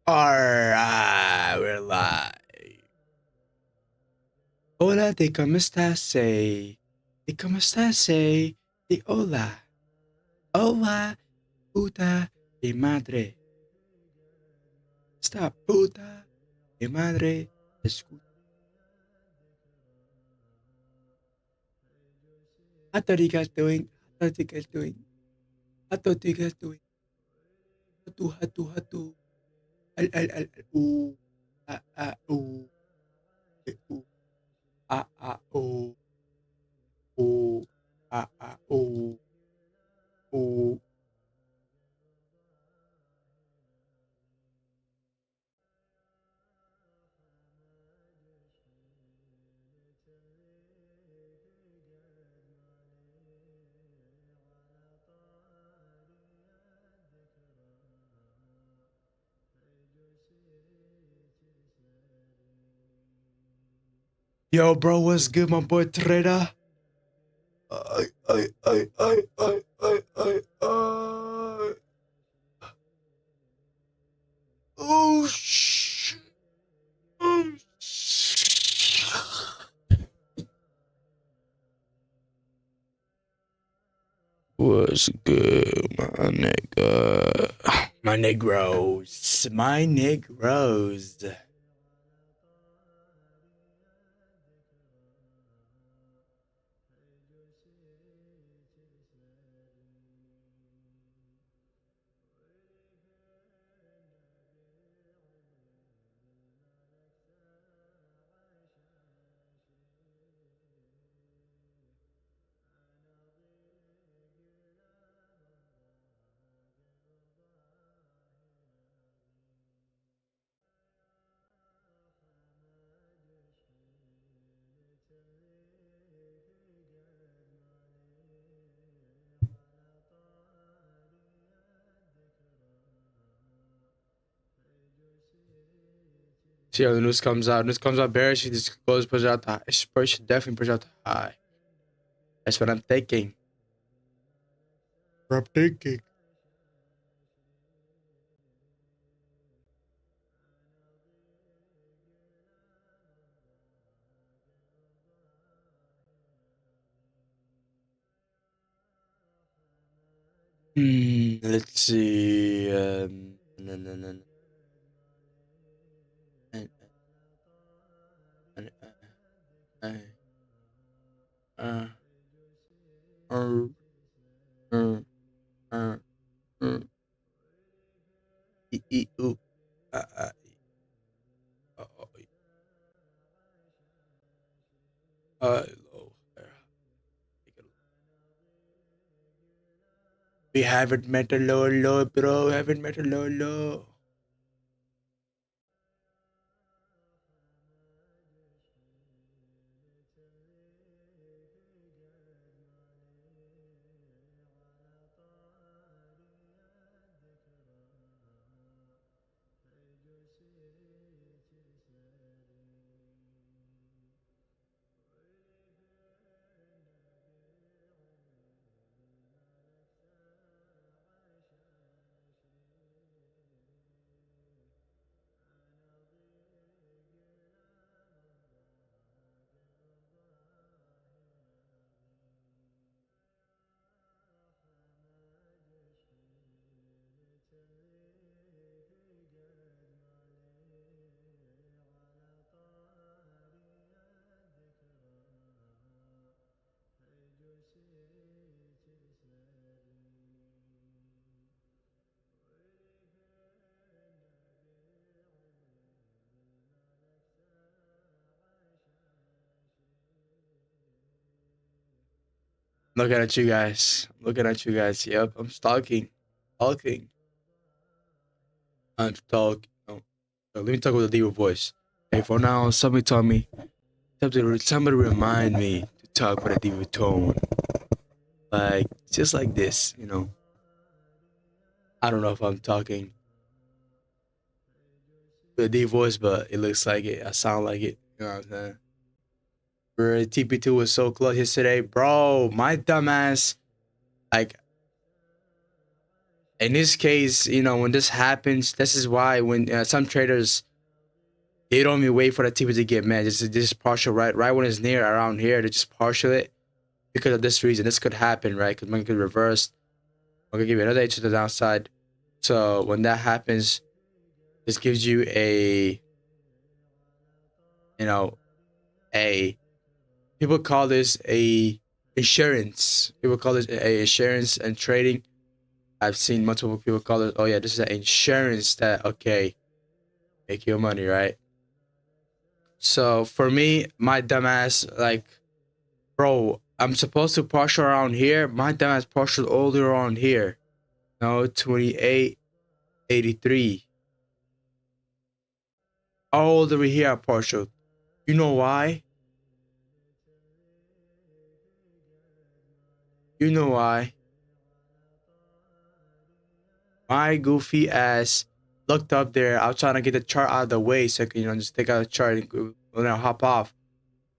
Alright, we're live. Hola, de cómo estás? De cómo estás? De hola. Hola, puta de madre. Esta puta de madre escucha. How are you guys doing? How are you guys doing? How are you guys doing? Hatu. Al, ooh, ooh, ooh, ooh, ooh, ooh. Yo, bro, what's good, my boy Trader? I. Oh, shit. Oh, shit. What's good, my nigga? My Negroes. My Negroes. See how the news comes out. News comes out bearish. He just goes push out the high. Spurs should definitely push out the high. That's what I'm thinking. I'm thinking. Let's see. No. Uh, uh, uh, uh, uh, ooh, uh, low. We haven't met a low, bro. We haven't met a low. Looking at you guys. Yep, I'm stalking. I'm talking. Oh, let me talk with a deeper voice. Hey, for now, somebody remind me to talk with a deeper tone. Like, just like this, you know. I don't know if I'm talking with a deep voice, but it looks like it. I sound like it. You know what I'm saying? Bro, TP2 was so close yesterday. Bro, my dumbass. Like, In this case, you know, when this happens, this is why when some traders, they don't even wait for the TV to get mad. Just partial right when it's near around here, they just partial it because of this reason. This could happen, right? Because market could reverse. I'm gonna give you another edge to the downside. So when that happens, this gives you a, you know, a, people call this a insurance. People call this a insurance and trading. I've seen multiple people call it, oh yeah, this is an insurance that, okay, make your money, right? So for me, my dumbass, like, bro, I'm supposed to partial around here. My dumbass partial all the way around here. No, 28.83. All the way here, partial. You know why? You know why? My goofy ass looked up there. I was trying to get the chart out of the way so I can, you know, just take out the chart and hop off.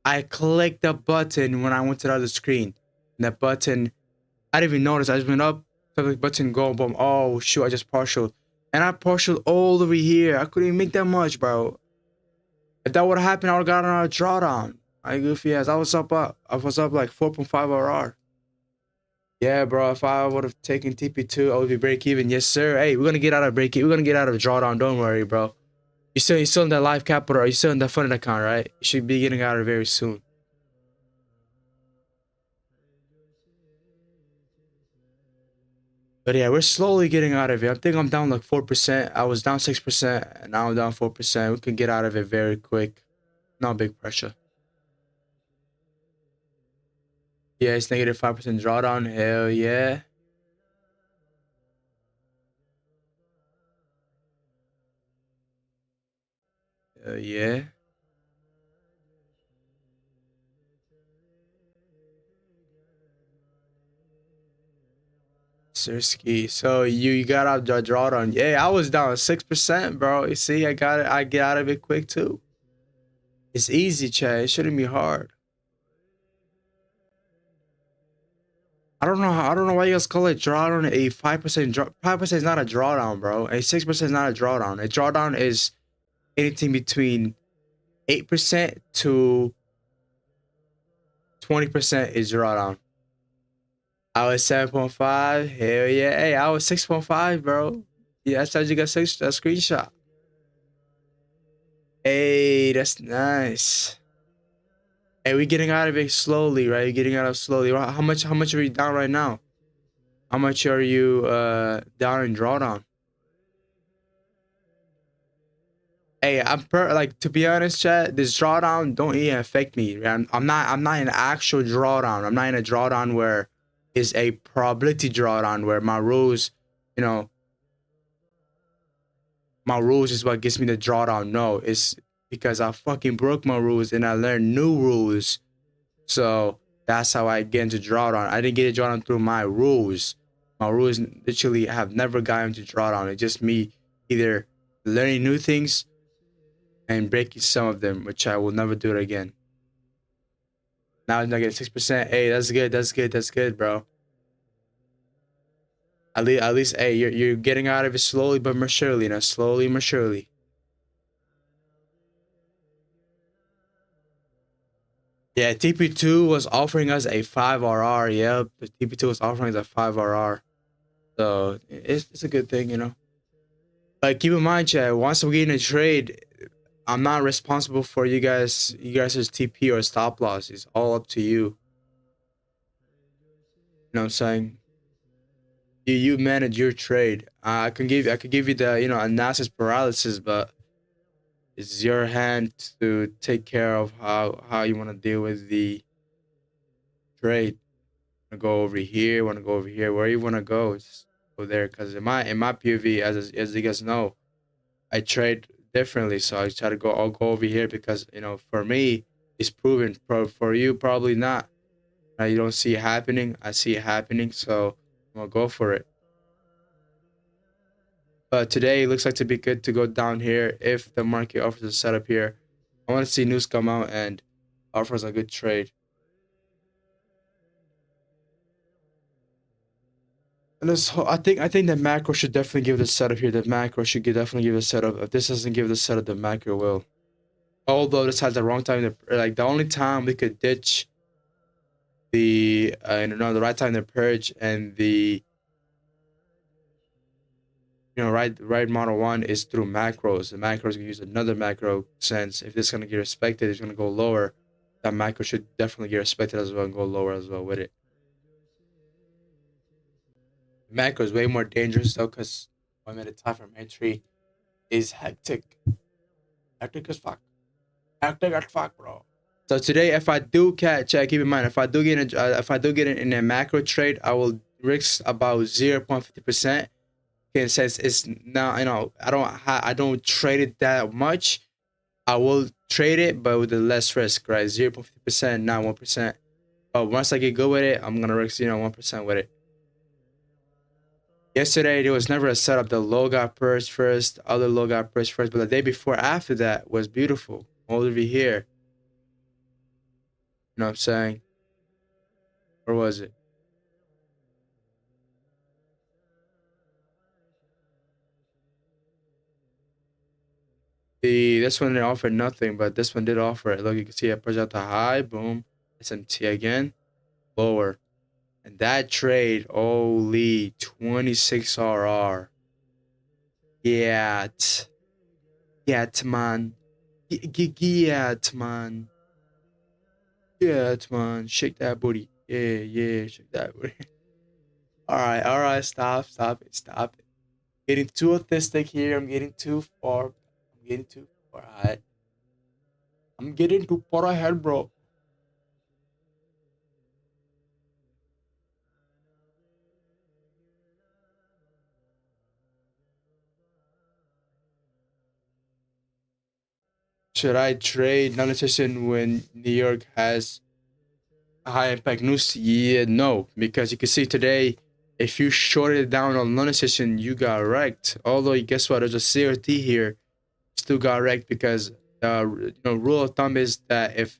I clicked the button when I went to the other screen. And that button, I didn't even notice. I just went up, took the button, go, boom. Oh, shoot, I just partialed. And I partialed all the way here. I couldn't even make that much, bro. If that would have happened, I would have gotten a drawdown. I goofy ass. I was up like 4.5 RR. Yeah, bro. If I would have taken TP2, I would be break even. Yes, sir. Hey, we're gonna get out of break even. We're gonna get out of drawdown. Don't worry, bro. You're still in that live capital. Or you're still in that funded account, right? You should be getting out of it very soon. But yeah, we're slowly getting out of it. I think I'm down like 4%. I was down 6%, and now I'm down 4%. We can get out of it very quick. No big pressure. Yeah, it's negative 5% drawdown. Hell yeah. Hell yeah. Sirski. So you got out the drawdown. Yeah, I was down 6%, bro. You see, I got it. I get out of it quick too. It's easy, Chad. It shouldn't be hard. I don't know why you guys call it drawdown. A 5% 5% is not a drawdown, bro. A 6% is not a drawdown. A drawdown is anything between 8% to 20% is drawdown. I was 7.5. Hell yeah. Hey, I was 6.5, bro. Yeah, I said you got a screenshot. Hey, that's nice. Hey, we getting out of it slowly, right? You're getting out of it slowly. How much are you down right now? How much are you down in drawdown? Hey, like, to be honest, chat, this drawdown don't even affect me. I'm not in an actual drawdown. I'm not in a drawdown where it's a probability drawdown where my rules, you know, my rules is what gets me the drawdown. No, it's because I fucking broke my rules and I learned new rules. So that's how I get into drawdown. I didn't get a drawdown through my rules. My rules literally have never gotten to drawdown. It's just me either learning new things and breaking some of them, which I will never do it again. Now I'm not getting 6%. Hey, that's good. That's good. That's good, bro. At least, hey, you're getting out of it slowly but more surely. Now, slowly but surely. Yeah, TP2 was offering us a 5 RR. Yep, the TP2 was offering us a 5 RR. So it's a good thing, you know. But keep in mind, chat, once we get in a trade, I'm not responsible for you guys' TP or stop loss. It's all up to you. You know what I'm saying? You manage your trade. I could give you the, you know, analysis paralysis, but it's your hand to take care of how you want to deal with the trade. Want to go over here? Want to go over here? Where you want to go? Just go there. Because in my POV, as you guys know, I trade differently. So I try to go. I'll go over here because, you know, for me, it's proven. For you, probably not. You don't see it happening. I see it happening. So I'm gonna go for it. But today it looks like to be good to go down here if the market offers a setup here. I want to see news come out and offers a good trade. And I think the macro should definitely give the setup here. The macro should definitely give a setup. If this doesn't give the setup, the macro will. Although this has the wrong time to, like, the only time we could ditch the the right time to purge and the right model one is through macros. The macros can use another macro sense. If this is gonna get respected, it's gonna go lower. That macro should definitely get respected as well and go lower as well with it. Macro is way more dangerous though, because 1 minute time from entry is hectic. Hectic as fuck. Hectic as fuck, bro. So today, if I do catch, keep in mind, if I do get in a macro trade, I will risk about 0.50%. Since it's now, I don't trade it that much. I will trade it, but with the less risk, right? 0.50%, not 1%. But once I get good with it, I'm gonna risk 1% with it. Yesterday there was never a setup. The low got purged first, other low got purged first, but the day before after that was beautiful. All over here. You know what I'm saying? Or was it? This one didn't offer nothing, but this one did offer it. Look, you can see I pushed out the high, boom, SMT again, lower. And that trade, holy 26 RR. Yeah, yeah, man. Yeah, man. Yeah, man. Shake that booty. Yeah, shake that booty. All right, stop it. Getting too autistic here. I'm getting too far. All right. I'm getting too far ahead, bro. Should I trade non-nutrition when New York has a high impact news? Yeah, no, because you can see today, if you shorted down on non-nutrition, you got wrecked. Although, guess what? There's a CRT here, still got wrecked because the rule of thumb is that if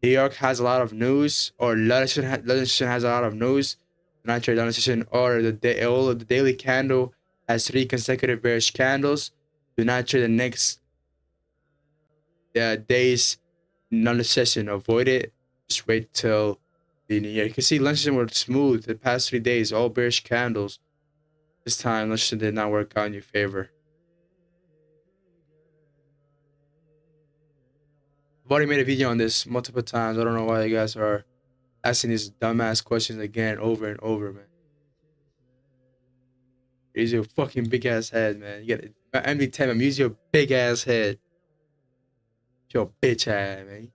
New York has a lot of news, or London has a lot of news, not trade London or the daily candle has 3 consecutive bearish candles, do not trade the next days non session. Avoid it. Just wait till the new year. You can see London were smooth the past 3 days, all bearish candles. This time, London did not work out in your favor. I've already made a video on this multiple times. I don't know why you guys are asking these dumbass questions again over and over, man. Use your fucking big ass head, man. You got MD10, use your big ass head. Your bitch ass, man.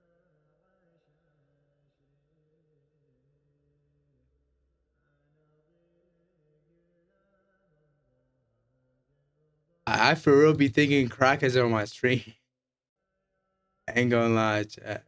I for real be thinking crackers on my stream. I ain't gonna lie, chat.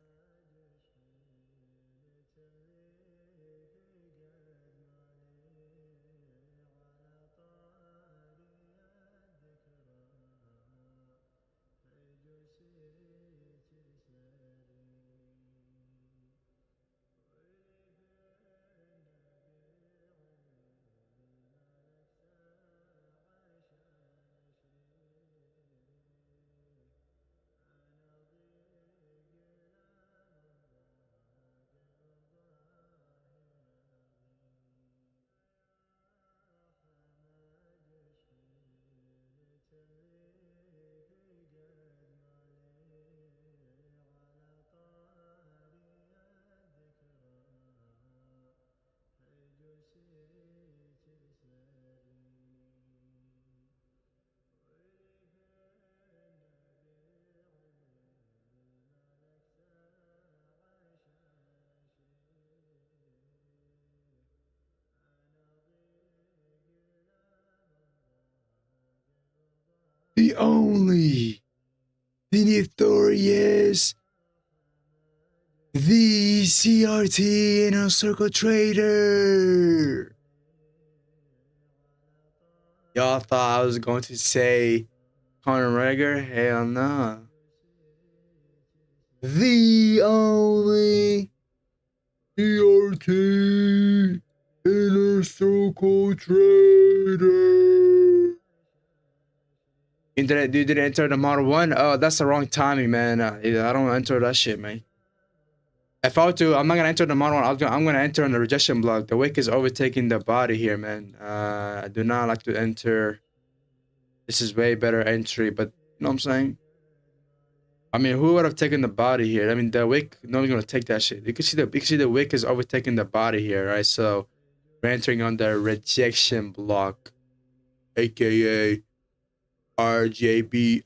The only, the notorious, the CRT Inner Circle Trader. Y'all thought I was going to say Conor McGregor? Hell no. The only CRT Inner Circle Trader. You didn't enter the Model 1? Oh, that's the wrong timing, man. I don't enter that shit, man. If I were to, I'm not gonna enter the Model 1. I'm gonna enter on the rejection block. The wick is overtaking the body here, man. I do not like to enter. This is way better entry, but you know what I'm saying? I mean, who would have taken the body here? I mean, the wick, no one's gonna take that shit. You can see the wick is overtaking the body here, right? So we're entering on the rejection block, aka RJB,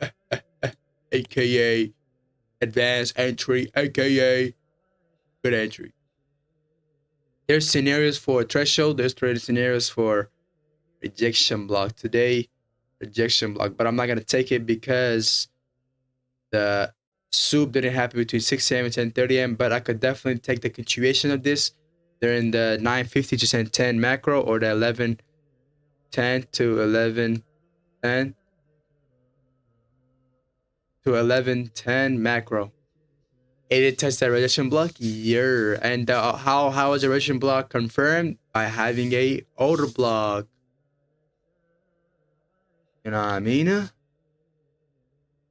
aka advanced entry, aka good entry. There's scenarios for threshold. There's scenarios for rejection block. Today, rejection block, but I'm not gonna take it because the soup didn't happen between 6 a.m. and 10:30 a.m. But I could definitely take the continuation of this during the 9:50 to 10:10 macro, or the 11:10 to 11:10 to 11:10 macro. It did test that rejection block, yeah. And how is the rejection block confirmed? By having a order block. You know what I mean?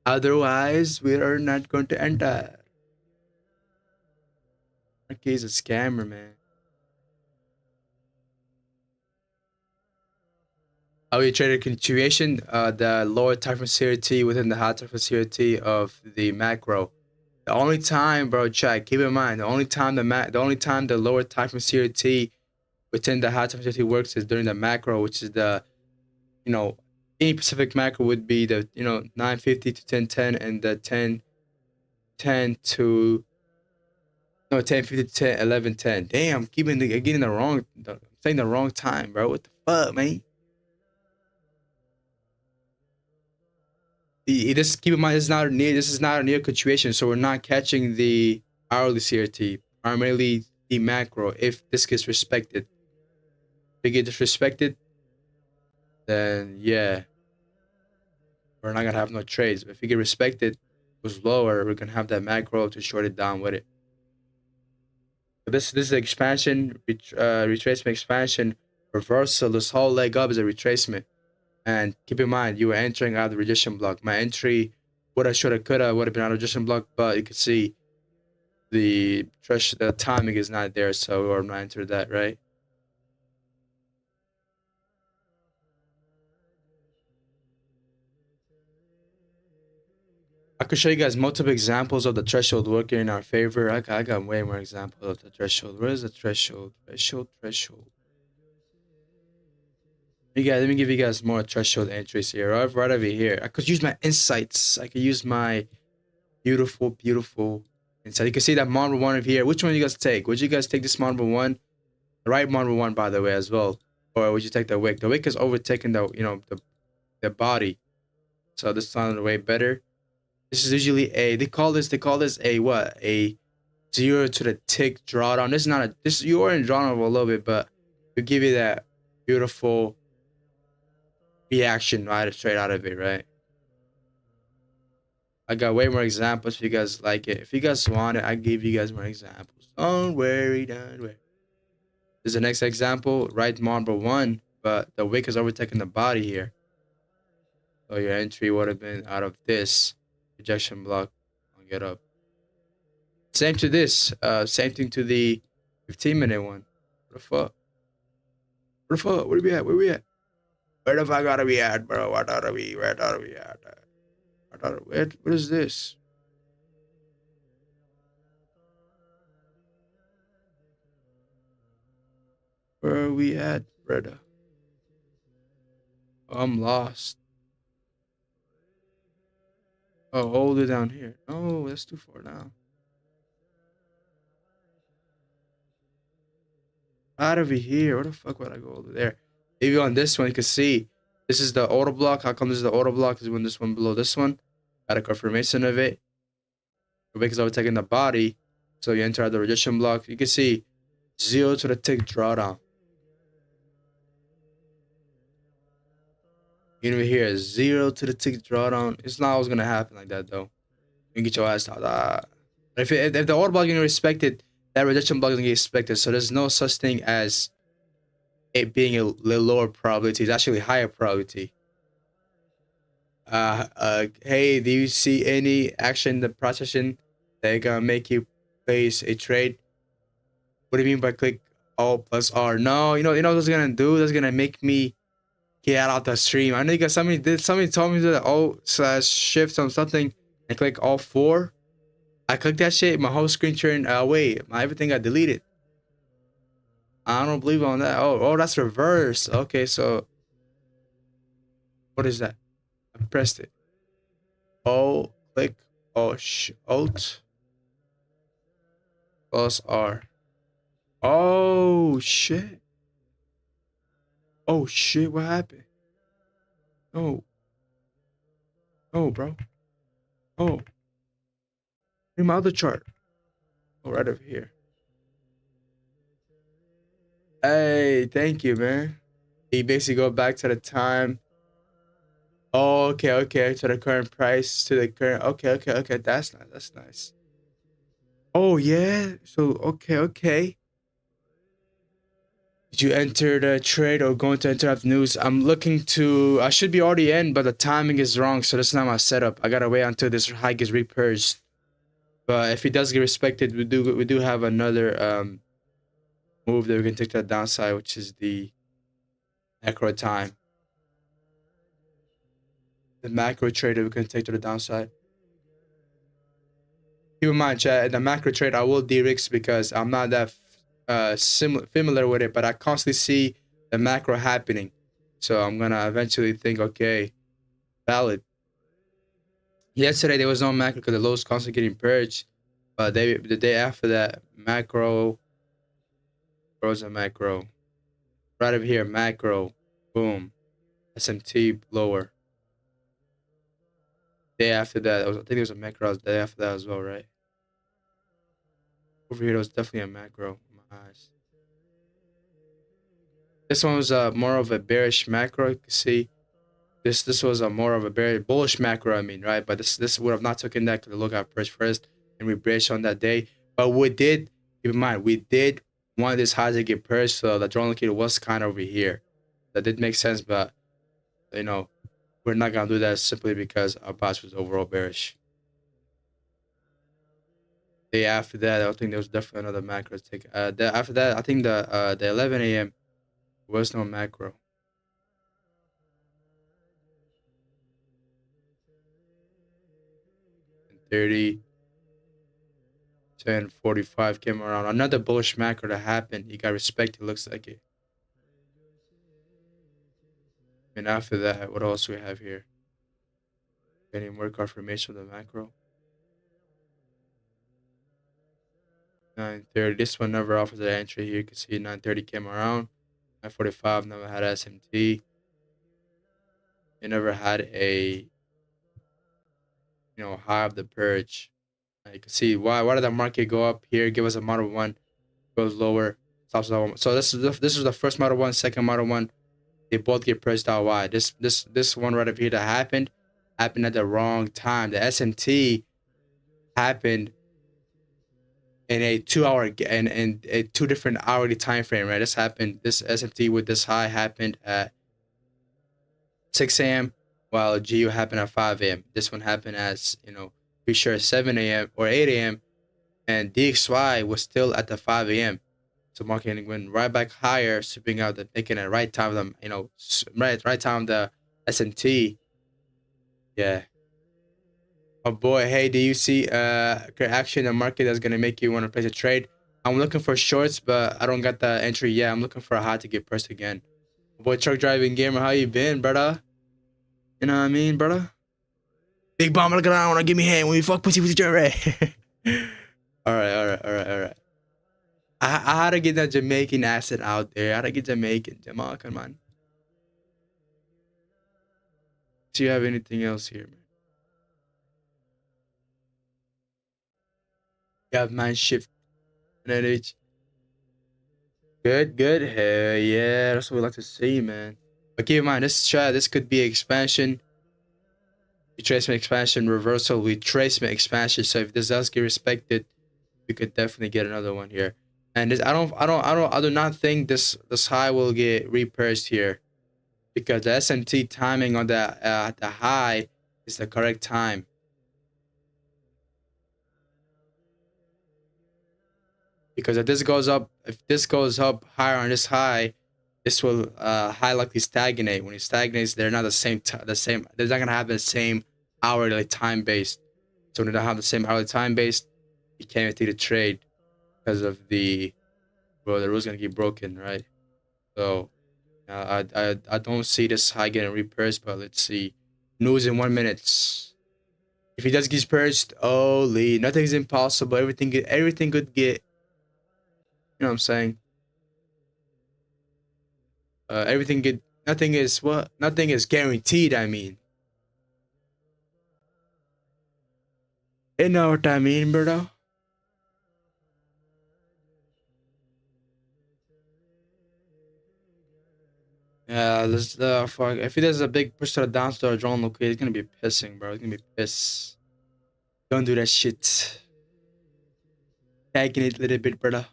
Otherwise, we are not going to enter. Okay, he's a scammer, man. We traded continuation, the lower time facility within the high time facility of the macro. The only time, bro, check. Keep in mind, the only time the lower time facility within the high time facility works is during the macro, which is the, any Pacific macro would be the 9:50 to 10:10 and the 10:10 to 10:50 to 11:10. Damn, getting saying the wrong time, bro. What the fuck, man? Just keep in mind, this is not a near continuation, so we're not catching the hourly CRT, primarily the macro. If this gets respected, if it gets disrespected, then yeah, we're not gonna have no trades. But if you get respected, goes lower, we're gonna have that macro to short it down with it. But this is expansion, retracement, expansion, reversal. This whole leg up is a retracement. And keep in mind, you were entering out of the rejection block. My entry, woulda, shoulda, coulda, would have been out of the rejection block, but you can see the timing is not there, so we're not entered that, right? I could show you guys multiple examples of the threshold working in our favor. I got way more examples of the threshold. Where is the threshold? Threshold. Let me give you guys more threshold entries here. Right over here. I could use my insights. I could use my beautiful insight. You can see that model 1 over here. Which one you guys take? Would you guys take this model 1? The right model 1, by the way, as well. Or would you take the wick? The wick is overtaking the body. So this sounds way better. This is usually they call this a what? A 0 to the tick drawdown. This is not you are in drawdown a little bit, but to give you that beautiful reaction right straight out of it, right? I got way more examples if you guys like it. If you guys want it, I give you guys more examples. Don't worry. This is the next example, right marble 1, but the wick is overtaking the body here. So your entry would have been out of this rejection block. I'll get up. Same to this. Same thing to the 15-minute one. What the fuck? Where we at? Where the fuck gotta be at, bro? Where gotta we at? What is this? Where are we at, brother? Oh, I'm lost. Oh, hold it down here. No, that's too far down. Out of here. Where the fuck would I go over there? Maybe on this one, you can see this is the auto block. How come this is the auto block? Is when this one below this one. Got a confirmation of it. The wick is overtaking the body. So you enter the rejection block. You can see 0 to the tick drawdown. You know here, 0 to the tick drawdown. It's not always gonna happen like that though. You get your ass out. If the auto block is respected, that rejection block is gonna get respected. So there's no such thing as it being a little lower probability. It's actually higher probability. Hey, do you see any action in the processing that gonna make you place a trade? What do you mean by click Alt plus R? No, you know what's gonna do? That's gonna make me get out the stream. I know you got somebody told me to Alt slash shift on something and click Alt 4. I clicked that shit, my whole screen turned wait, my everything got deleted. I don't believe on that. Oh, that's reverse. Okay, so what is that? I pressed it. Oh, click Alt plus R. Oh shit. Oh shit, what happened? Oh. Oh, bro. Oh. In my other chart. Oh, right over here. Hey, thank you, man. You basically go back to the time. Oh, okay. To the current price, to the current. Okay. That's nice. That's nice. Oh, yeah. So, okay. Did you enter the trade or going to enter after news? I'm looking to. I should be already in, but the timing is wrong, so that's not my setup. I gotta wait until this high gets repurged. But if it does get respected, we do have another move that we can take to the downside, which is the macro time. The macro trade that we can take to the downside. Keep in mind, chat, the macro trade I will de-risk because I'm not that familiar with it, but I constantly see the macro happening. So I'm gonna eventually think, okay, valid. Yesterday there was no macro because the lows constantly getting purged. But the day after that, macro, where's a macro? Right over here, macro, boom, SMT lower. Day after that, I think there was a macro day after that as well, right? Over here, there was definitely a macro. My eyes. This one was more of a bearish macro. You can see this was a more of a bullish macro. I mean, right? But this would have not taken that because the look at first and we bearish on that day. But we did keep in mind we did want this high to get purged, so the drawn indicator was kind of over here. That did make sense, but you know we're not gonna do that simply because our boss was overall bearish. Day after that, I think there was definitely another macro take. After that, I think the 11 a.m. was no macro. 30, 10:45 came around. Another bullish macro that happened. You got respect. It looks like it. And after that, what else we have here? Any more confirmation of the macro? 9:30. This one never offers an entry here. You can see 9:30 came around. 9:45 never had SMT. It never had a high of the purge. You can see why did the market go up here? Give us a model one, goes lower, stops at one. So this is the first model one, second model one. They both get purged out wide. This one right up here that happened at the wrong time. The SMT happened in a 2-hour in a 2 different hourly time frame, right? This SMT with this high happened at 6 a.m. while GU happened at 5 a.m. This one happened as be sure 7 a.m. or 8 a.m. and DXY was still at the 5 a.m. So market went right back higher, sweeping out the making it right time of the right time the SMT. Yeah. Oh boy, hey, do you see action in the market that's gonna make you want to place a trade? I'm looking for shorts, but I don't got the entry yet. I'm looking for a high to get pressed again. Boy, truck driving gamer, how you been, brother? You know what I mean, brother? Big bomb, look around, wanna give me hand when you fuck pussy with your red. All right. I had to get that Jamaican accent out there. I had to get Jamaican, man. Do you have anything else here, man? You have man shift. Good. Hell yeah, that's what we like to see, man. But keep in mind, this could be expansion, retracement expansion, reversal, retracement expansion. So if this does get respected, we could definitely get another one here. And this, I do not think this high will get reversed here because the SMT timing on the high is the correct time. Because if this goes up higher on this high, this will high likely stagnate. When it stagnates, they're not the same. They're not gonna have the same hourly time based. So when they don't have the same hourly time based, you can't even take the trade because of the rules gonna get broken, right? So I don't see this high getting reversed, but let's see. News in 1 minute. If he does get purged, holy, nothing's impossible. Everything could get. You know what I'm saying? Everything get. Nothing is what. Nothing is guaranteed. I mean, you know what I mean, bro. Yeah, let's fuck. If he does a big push to the downstar drone look, he's gonna be pissing, bro. He's gonna be pissed. Don't do that shit. Tagging it a little bit, brother.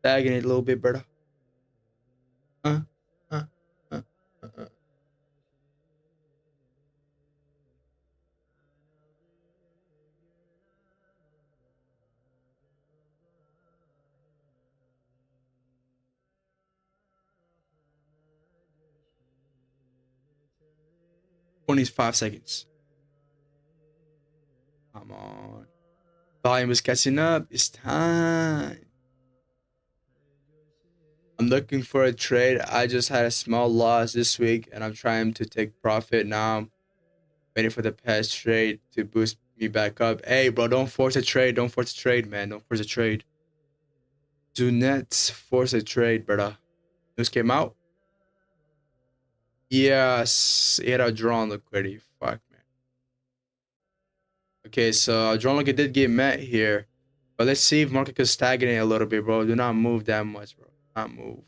Tagging it a little bit, brother. Uh, uh, uh, uh, uh. 25 seconds. Come on. Volume is catching up. It's time. I'm looking for a trade. I just had a small loss this week and I'm trying to take profit now. I'm waiting for the past trade to boost me back up. Hey, bro, don't force a trade. Don't force a trade, man. Don't force a trade. Do not force a trade, brother. News came out. Yes, it had a drawn liquidity. Fuck, man. Okay, so drawn liquidity did get met here. But let's see if market could stagnate a little bit, bro. Do not move that much, bro. Do not move.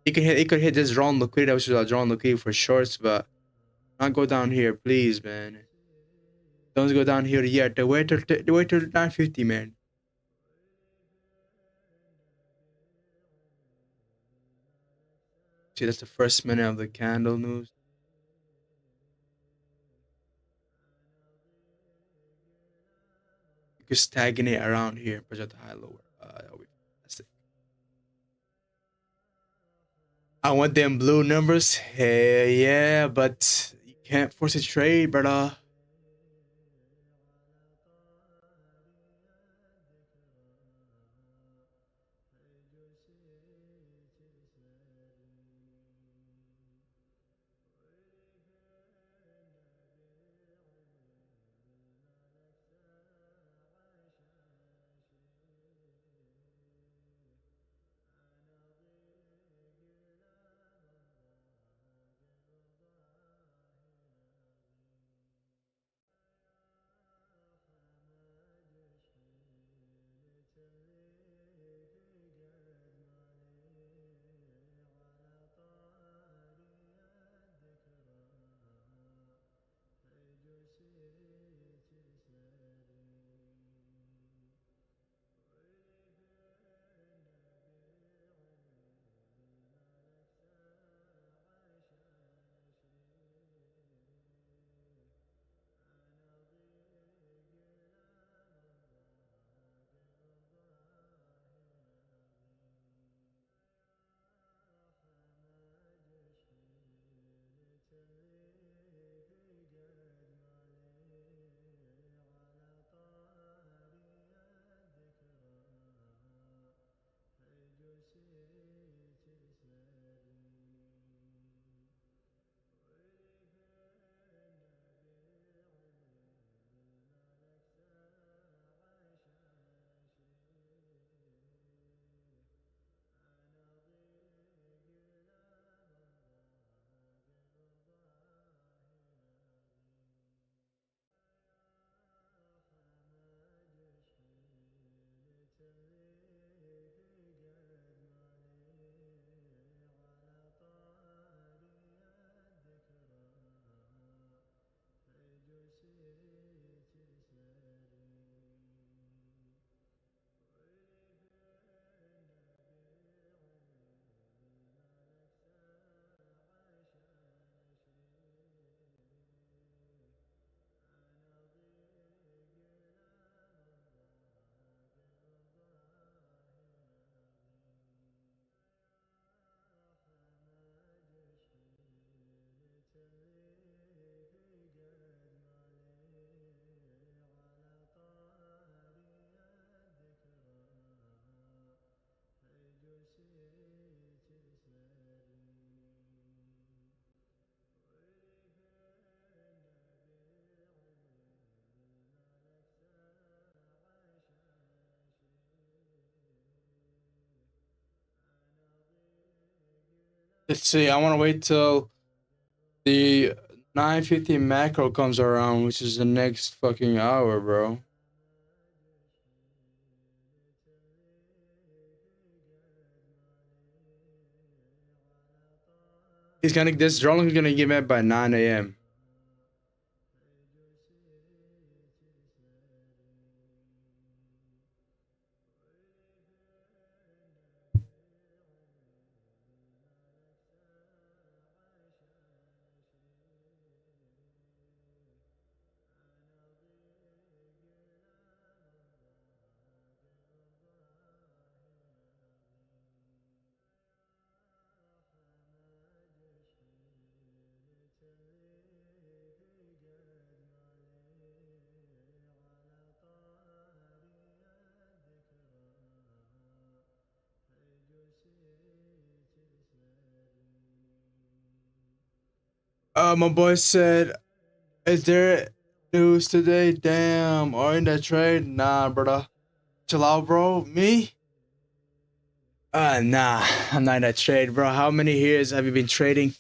It could hit this drawn liquidity, which is a drawn liquidity for shorts, but not go down here, please, man. Don't go down here yet. The way to 950, man. See, that's the first minute of the candle news. You could stagnate around here, project high lower. That'll be fantastic. I want them blue numbers. Hell yeah, but you can't force a trade, brother. Let's see. I want to wait till the 9:50 macro comes around, which is the next fucking hour, bro. This drawing is gonna get met by 9 a.m. My boy said, "Is there news today?" Damn, or in that trade? Nah, brother. Chill out, bro. Me? Nah, I'm not in that trade, bro. How many years have you been trading?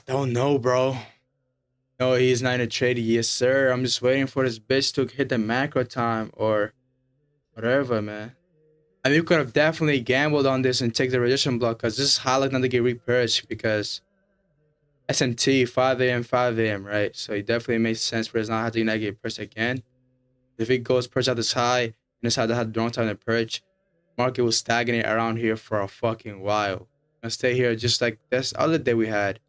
Don't know, bro. No, he's not in a trade. Yes, sir. I'm just waiting for this bitch to hit the macro time or whatever, man. I mean, you could have definitely gambled on this and take the rejection block because this is highly not to get repurged because SMT 5 a.m. 5 a.m. right? So it definitely makes sense for us not having to get purged again. If it goes purge out this high and this had to have the wrong time to purge, market will stagnate around here for a fucking while. And stay here just like this other day we had.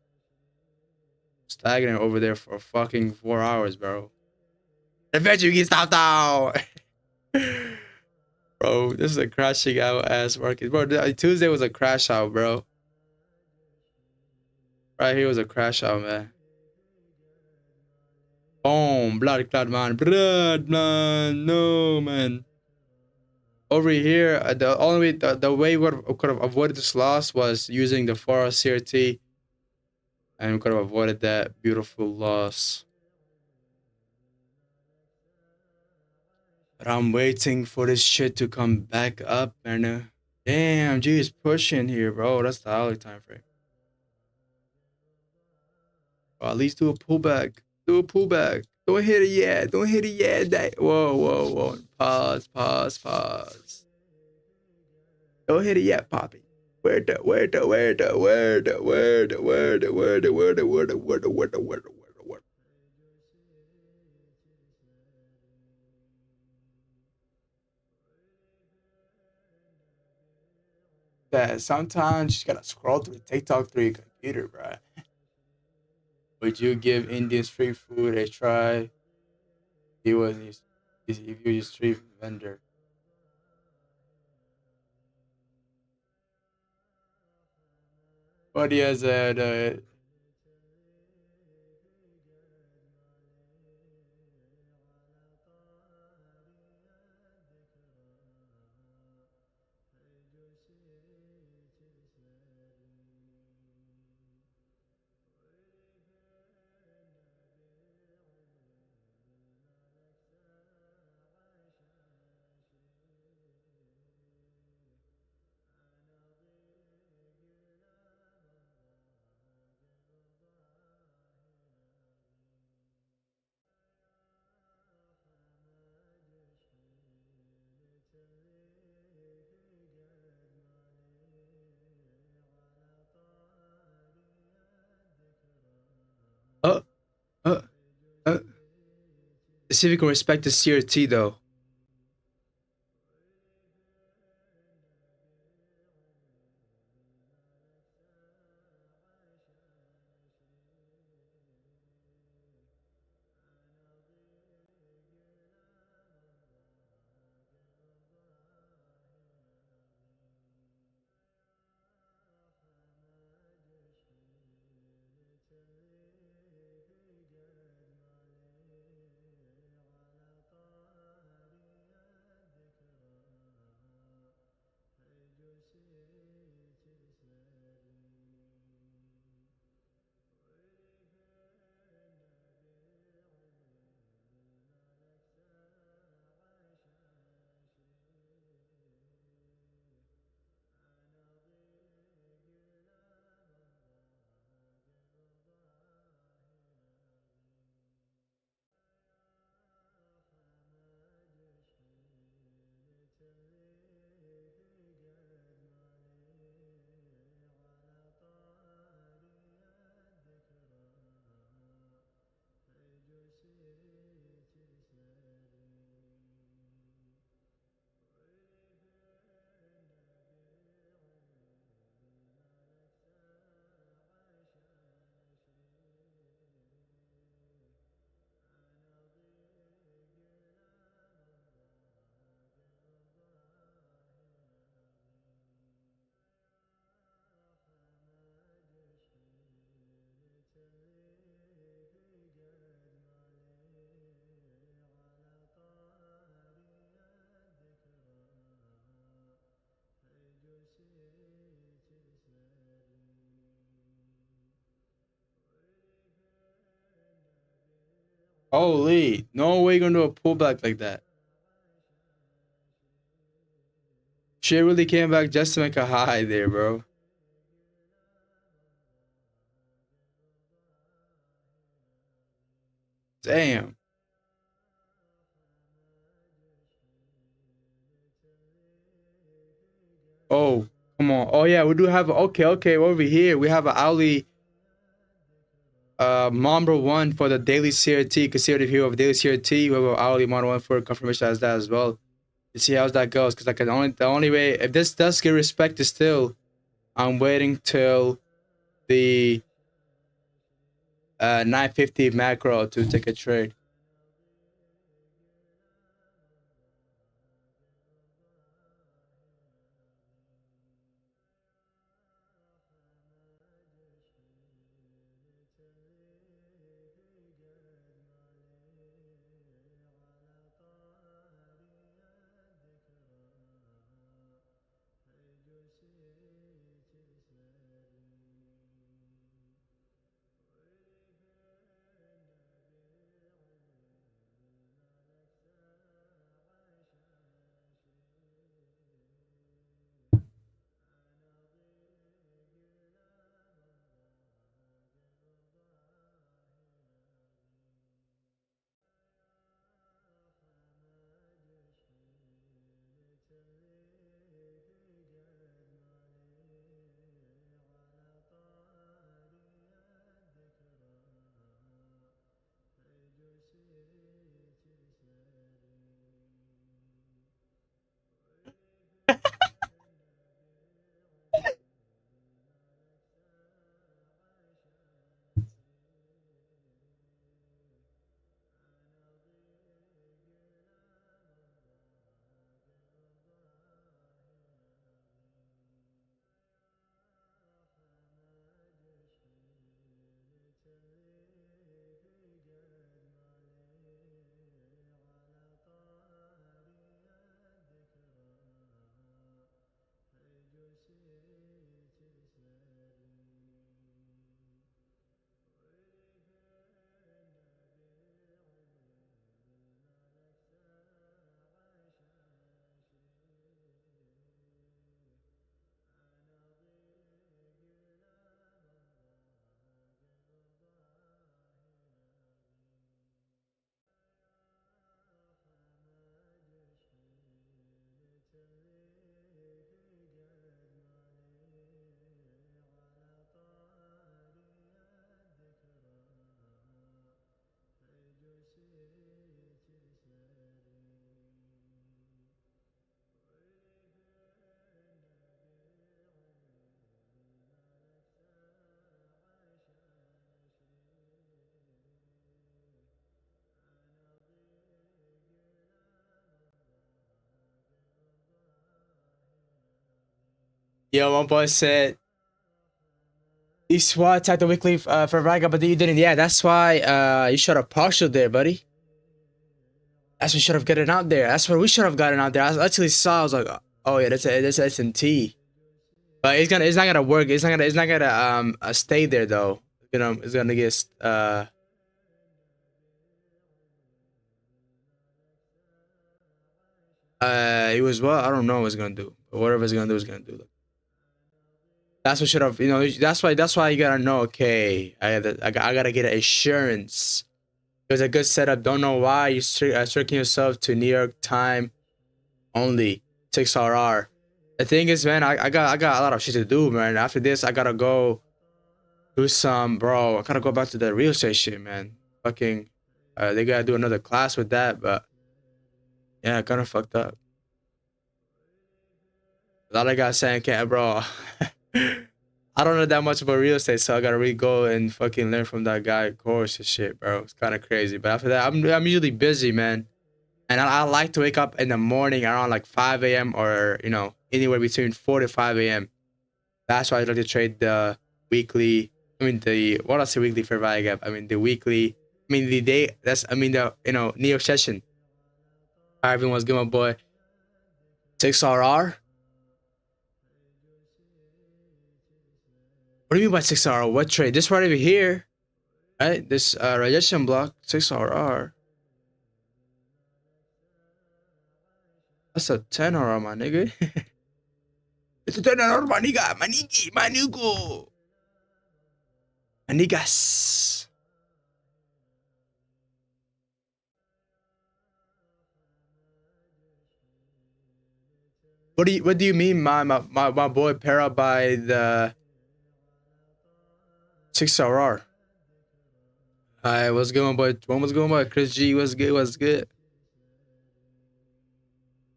Stagnant over there for fucking 4 hours, bro. Eventually we get stopped out. Bro, this is a crashing out ass market. Bro, Tuesday was a crash out, bro. Right here was a crash out, man. Boom, blood clot, man. Blood, man. No, man. Over here, the only way, the way we could have avoided this loss was using the 4 CRT. And we could have avoided that beautiful loss. But I'm waiting for this shit to come back up, man. Damn, G is pushing here, bro. That's the hourly time frame. Or at least do a pullback. Do a pullback. Don't hit it yet. Don't hit it yet. Whoa, whoa, whoa. Pause, pause, pause. Don't hit it yet, Poppy. Where the. That sometimes you just gotta scroll through TikTok through your computer, bro. Would you give Indian street food a try? He was if you're a street vendor. What he has said, uh, uh, uh. See if you can respect the CRT though. Holy, no way you're gonna do a pullback like that. Shit really came back just to make a high there, bro. Damn. Oh, come on. Oh yeah, we do have okay, over here. We have an hourly number one for the daily CRT, conservative hero of daily CRT. We have an hourly model one for confirmation as that as well. You see how that goes, because like the only way if this does get respected still, I'm waiting till the 950 macro to take a trade. Yo, my boy said he SWAT attacked the weekly for Raga, but you didn't. Yeah, that's why you should have partial there, buddy. That's what should have gotten out there. That's what we should have gotten out there. I actually saw. I was like, oh yeah, that's S&T. But it's not gonna work. It's not gonna stay there though. You know, it's gonna get it was well. I don't know what it's gonna do. But whatever it's gonna do, it's gonna do. That's what should have. You know, that's why you gotta know. Okay, I gotta get an assurance. It was a good setup. Don't know why you restricting yourself to New York time only 6RR. The thing is, man, I got a lot of shit to do, man. After this, I gotta go do some, bro. I gotta go back to the real estate shit, man. Fucking, they gotta do another class with that, but yeah, kind of fucked up. A lot of guys saying, "Can't, bro." I don't know that much about real estate, so I gotta really go and fucking learn from that guy course and shit, bro. It's kind of crazy. But after that, I'm usually busy, man. And I like to wake up in the morning around like 5 a.m. or, you know, anywhere between 4 to 5 a.m. That's why I like to trade the weekly. I mean, what I say weekly fair value gap. I mean, the weekly. I mean, the day. I mean, the, you know, New York session. Hi, everyone's good, my boy. 6RR? What do you mean by 6RR? What trade? This right over here. Right? This rejection block 6RR. That's a 10RR, my nigga. It's a 10RR, my nigga, my nigga, my nigga. My niggas. What do you mean my boy para by the 6RR? Alright, what's going boy? One was going by Chris G. What's good? What's good?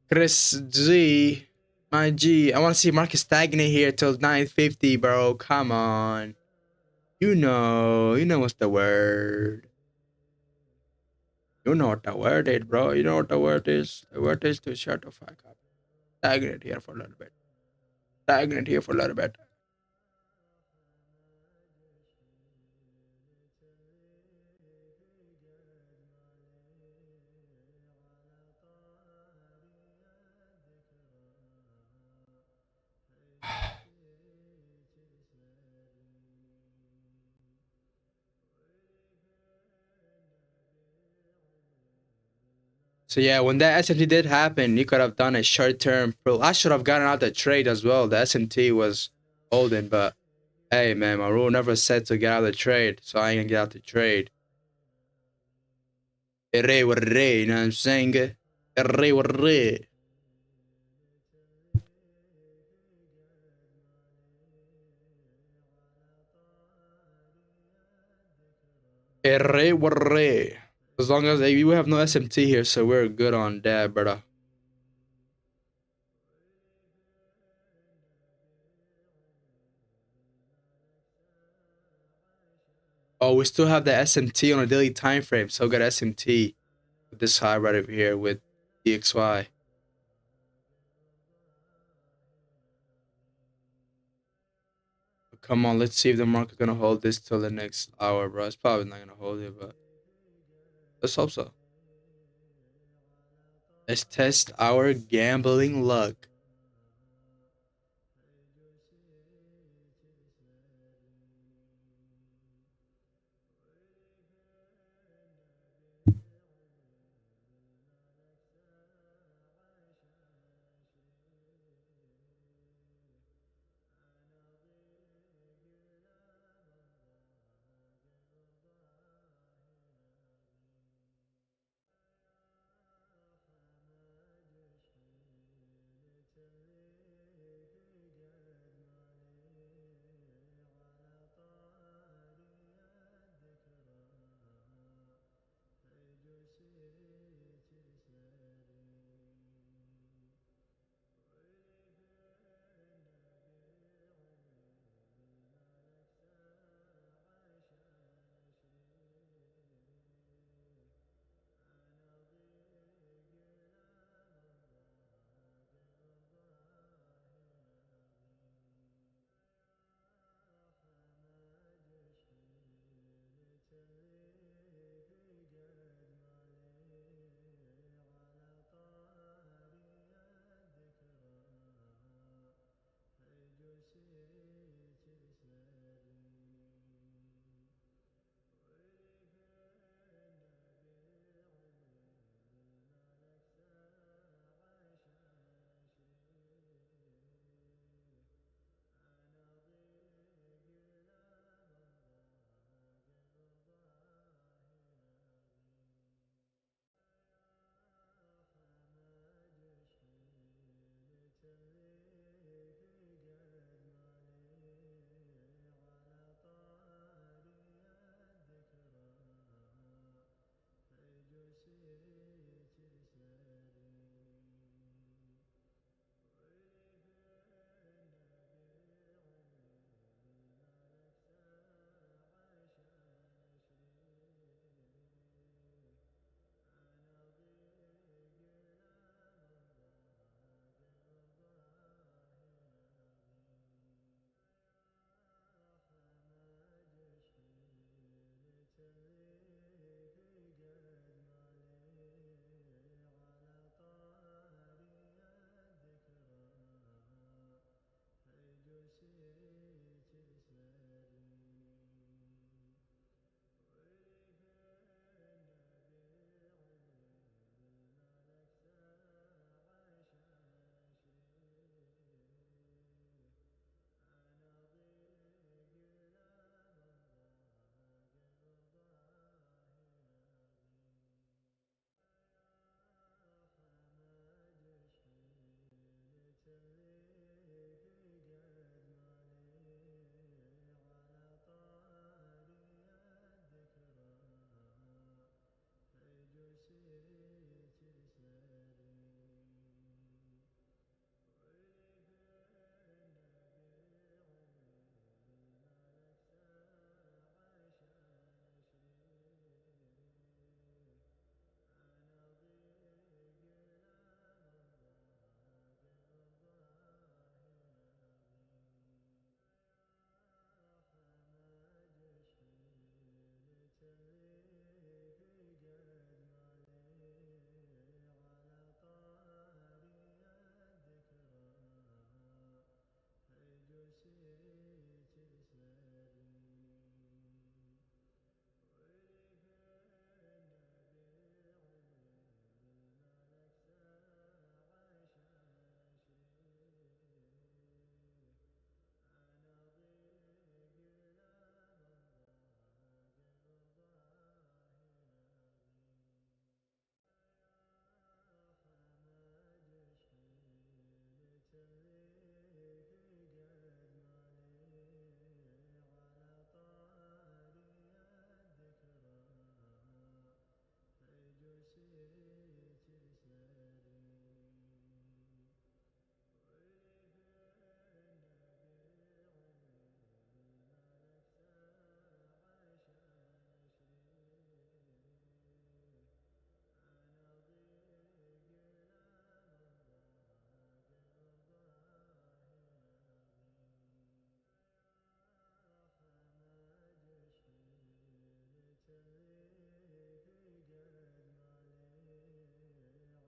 Chris G. My G. I want to see market stagnate here till 950, bro. Come on. You know what's the word. You know what the word is, bro. You know what the word is. The word is to shut the fuck up. Stagnate here for a little bit. Stagnate here for a little bit. So yeah, when that SMT did happen, you could have done a short-term pro. I should have gotten out the trade as well. The SMT was holding, but hey man, my rule never said to get out of the trade, so I ain't gonna get out the trade. Erre warre, you know what I'm saying? Erre warre. Erre warre. As long as we have no SMT here, so we're good on that, brother. Oh, we still have the SMT on a daily time frame, so got SMT with this high right over here with DXY. Come on, let's see if the market's gonna hold this till the next hour, bro. It's probably not gonna hold it, but let's hope so. Let's test our gambling luck.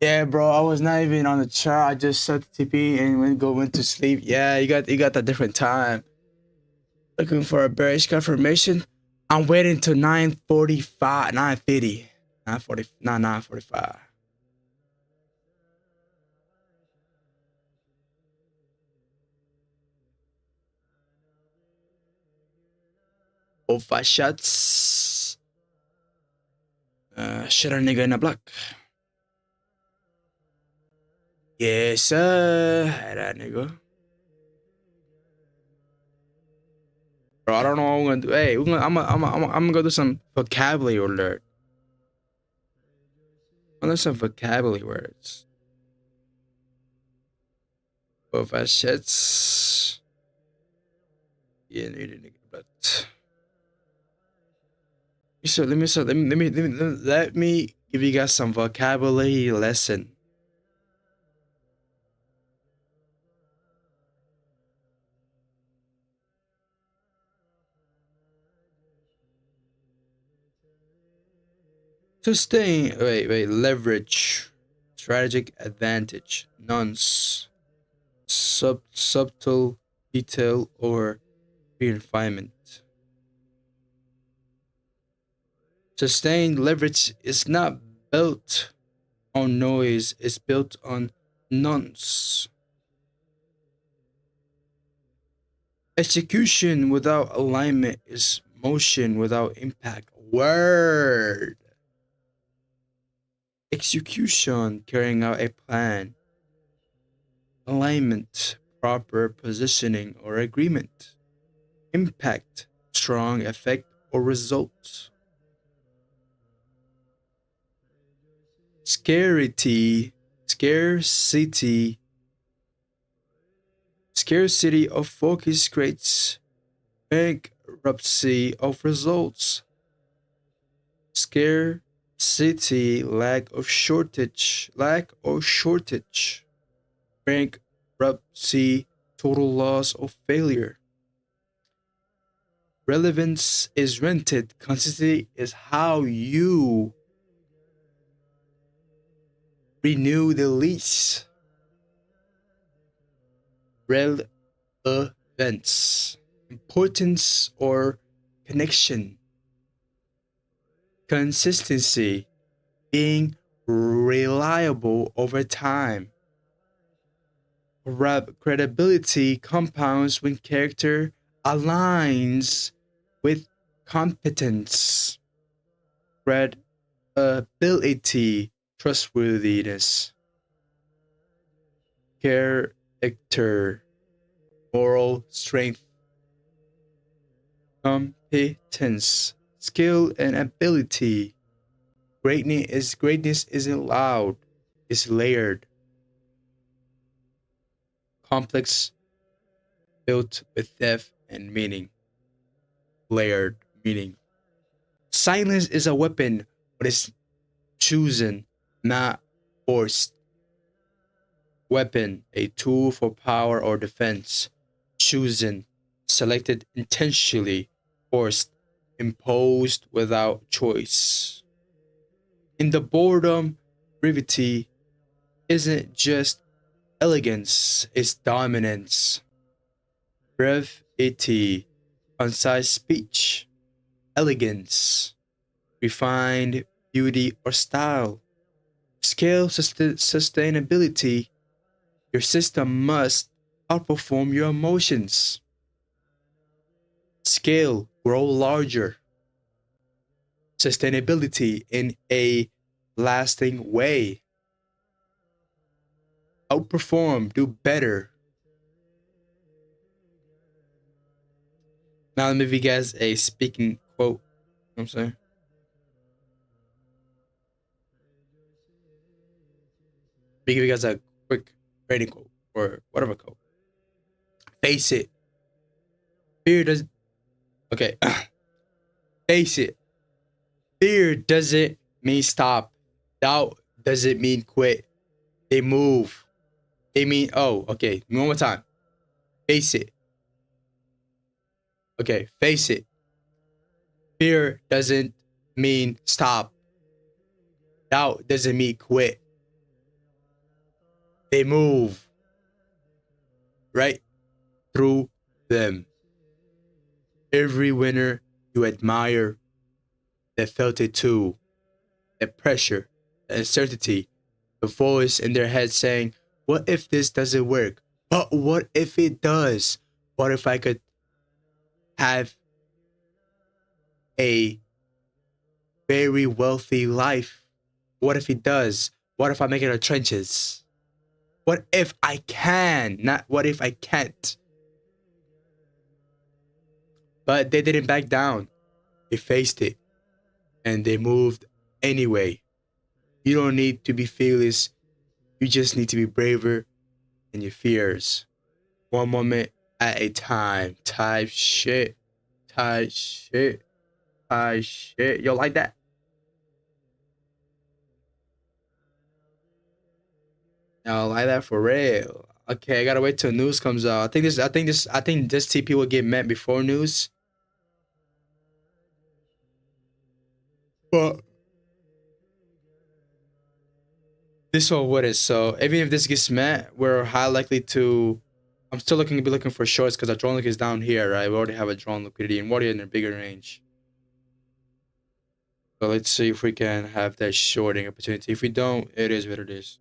Yeah, bro. I was not even on the chart. I just set the TP and went to sleep. Yeah, you got a different time. Looking for a bearish confirmation. I'm waiting till 9:45, 9:50, 9:40, not 9:45. Oh, 5 shots. Shit, a nigga in the block. Yes, sir. That nigga. Bro, I don't know what I'm gonna do. Hey, I'm gonna go do some vocabulary alert. I'm gonna do some vocabulary words. Oh, 5 shots. Yeah, nigga, but. So let me give you guys some vocabulary lesson. Sustain, leverage, strategic advantage, nonce, subtle detail or refinement. Sustained leverage is not built on noise, it's built on nonce. Execution without alignment is motion without impact. Word. Execution, carrying out a plan. Alignment, proper positioning or agreement. Impact, strong effect or result. Scarcity of focus creates bankruptcy of results. Scarcity, lack or shortage. Bankruptcy, total loss or failure. Relevance is rented. Consistency is how you renew the lease. Relevance, importance or connection. Consistency, being reliable over time. Credibility compounds when character aligns with competence. Credibility, trustworthiness. Character, moral strength. Competence, skill and ability. Greatness isn't loud, it's layered. Complex, built with depth and meaning. Layered meaning. Silence is a weapon, but it's chosen, not forced. Weapon, a tool for power or defense. Chosen, selected intentionally, forced, imposed without choice. In the boredom, brevity isn't just elegance, it's dominance. Brevity, concise speech. Elegance, refined beauty or style. Scale sustainability, your system must outperform your emotions. Scale, grow larger. Sustainability in a lasting way. Outperform, do better. Now let me give you guys a speaking quote. You know what I'm saying? Let me give you guys a quick rating quote or whatever quote. Face it. Fear does. Okay. Face it. Fear doesn't mean stop. Doubt doesn't mean quit. They move. They mean, oh, okay. One more time. Face it. Okay, face it. Fear doesn't mean stop. Doubt doesn't mean quit. They move right through them. Every winner you admire, they felt it too. The pressure, the uncertainty, the voice in their head saying, what if this doesn't work? But what if it does? What if I could have a very wealthy life? What if it does? What if I make it in the trenches? What if I can? Not what if I can't. But they didn't back down. They faced it and they moved anyway. You don't need to be fearless. You just need to be braver than your fears. One moment at a time. Type shit. Type shit. Type shit. Yo, like that? Yo, like that for real. Okay, I gotta wait till news comes out. I think this TP will get met before news. But this one wouldn't. So even if this gets met, we're high likely to. I'm still looking to be looking for shorts because our drone look is down here, right? We already have a drone liquidity and we're already in a bigger range. So let's see if we can have that shorting opportunity. If we don't, it is what it is.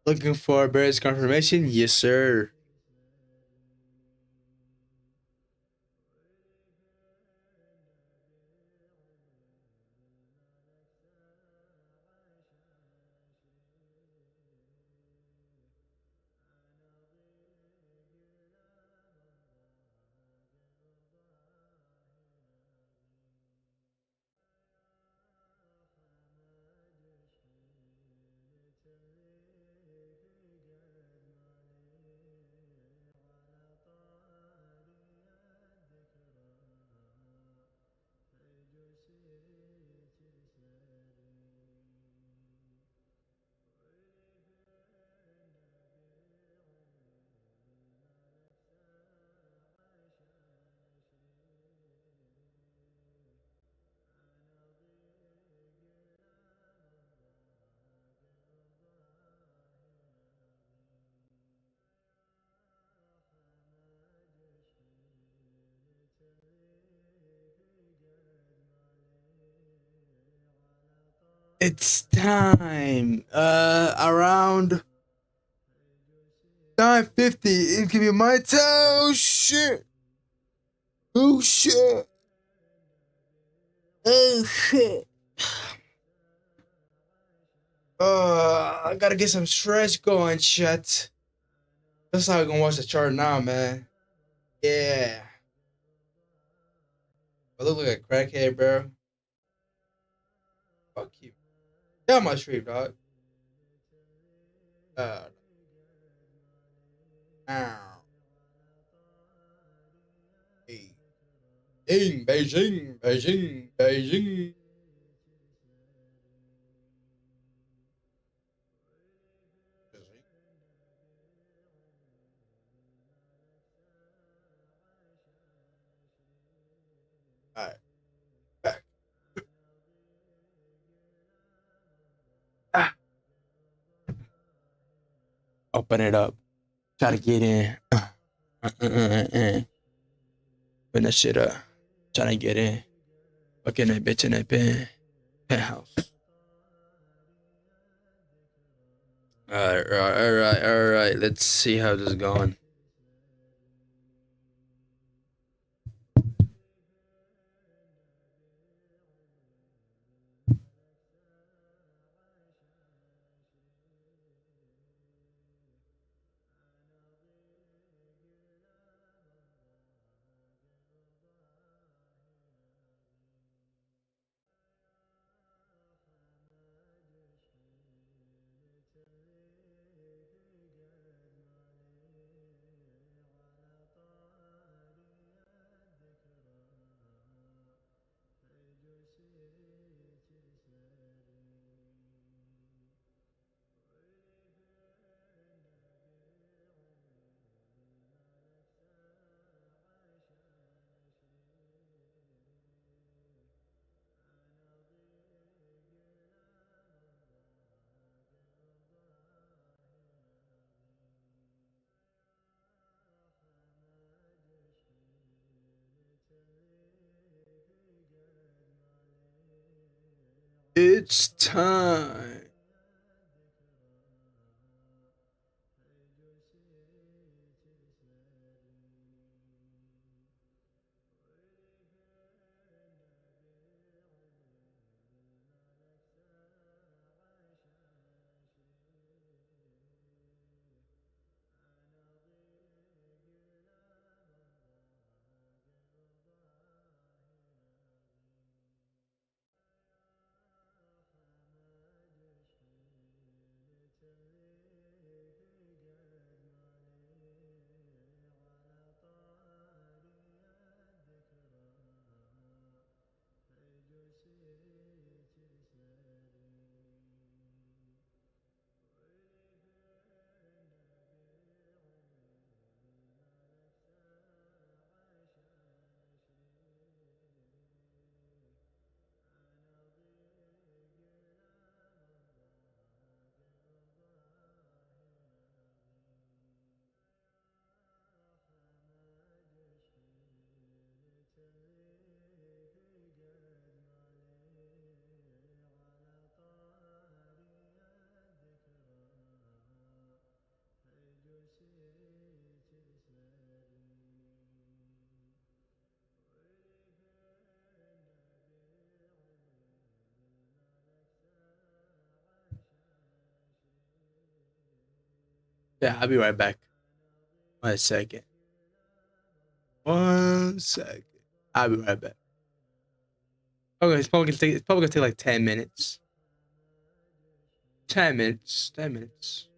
Looking for bearish confirmation? Yes, sir. It's time. Around 9:50. It's gonna be my time. Oh shit. Oh shit. Oh shit. I gotta get some stretch going, chat. That's how we gonna watch the chart now, man. Yeah. I look like a crackhead, bro. Fuck you. Get on my stream, dog. Uh, ow. Hey. Beijing, Beijing, Beijing, Beijing. Alright, back. Ah. Open it up. Try to get in. Open that shit up. Trying to get in. Fucking that bitch in that pen. Penthouse. All right. Let's see how this is going. It's time. Yeah, I'll be right back. 1 second. 1 second. I'll be right back. Okay, it's probably gonna take like 10 minutes. 10 minutes. 10 minutes.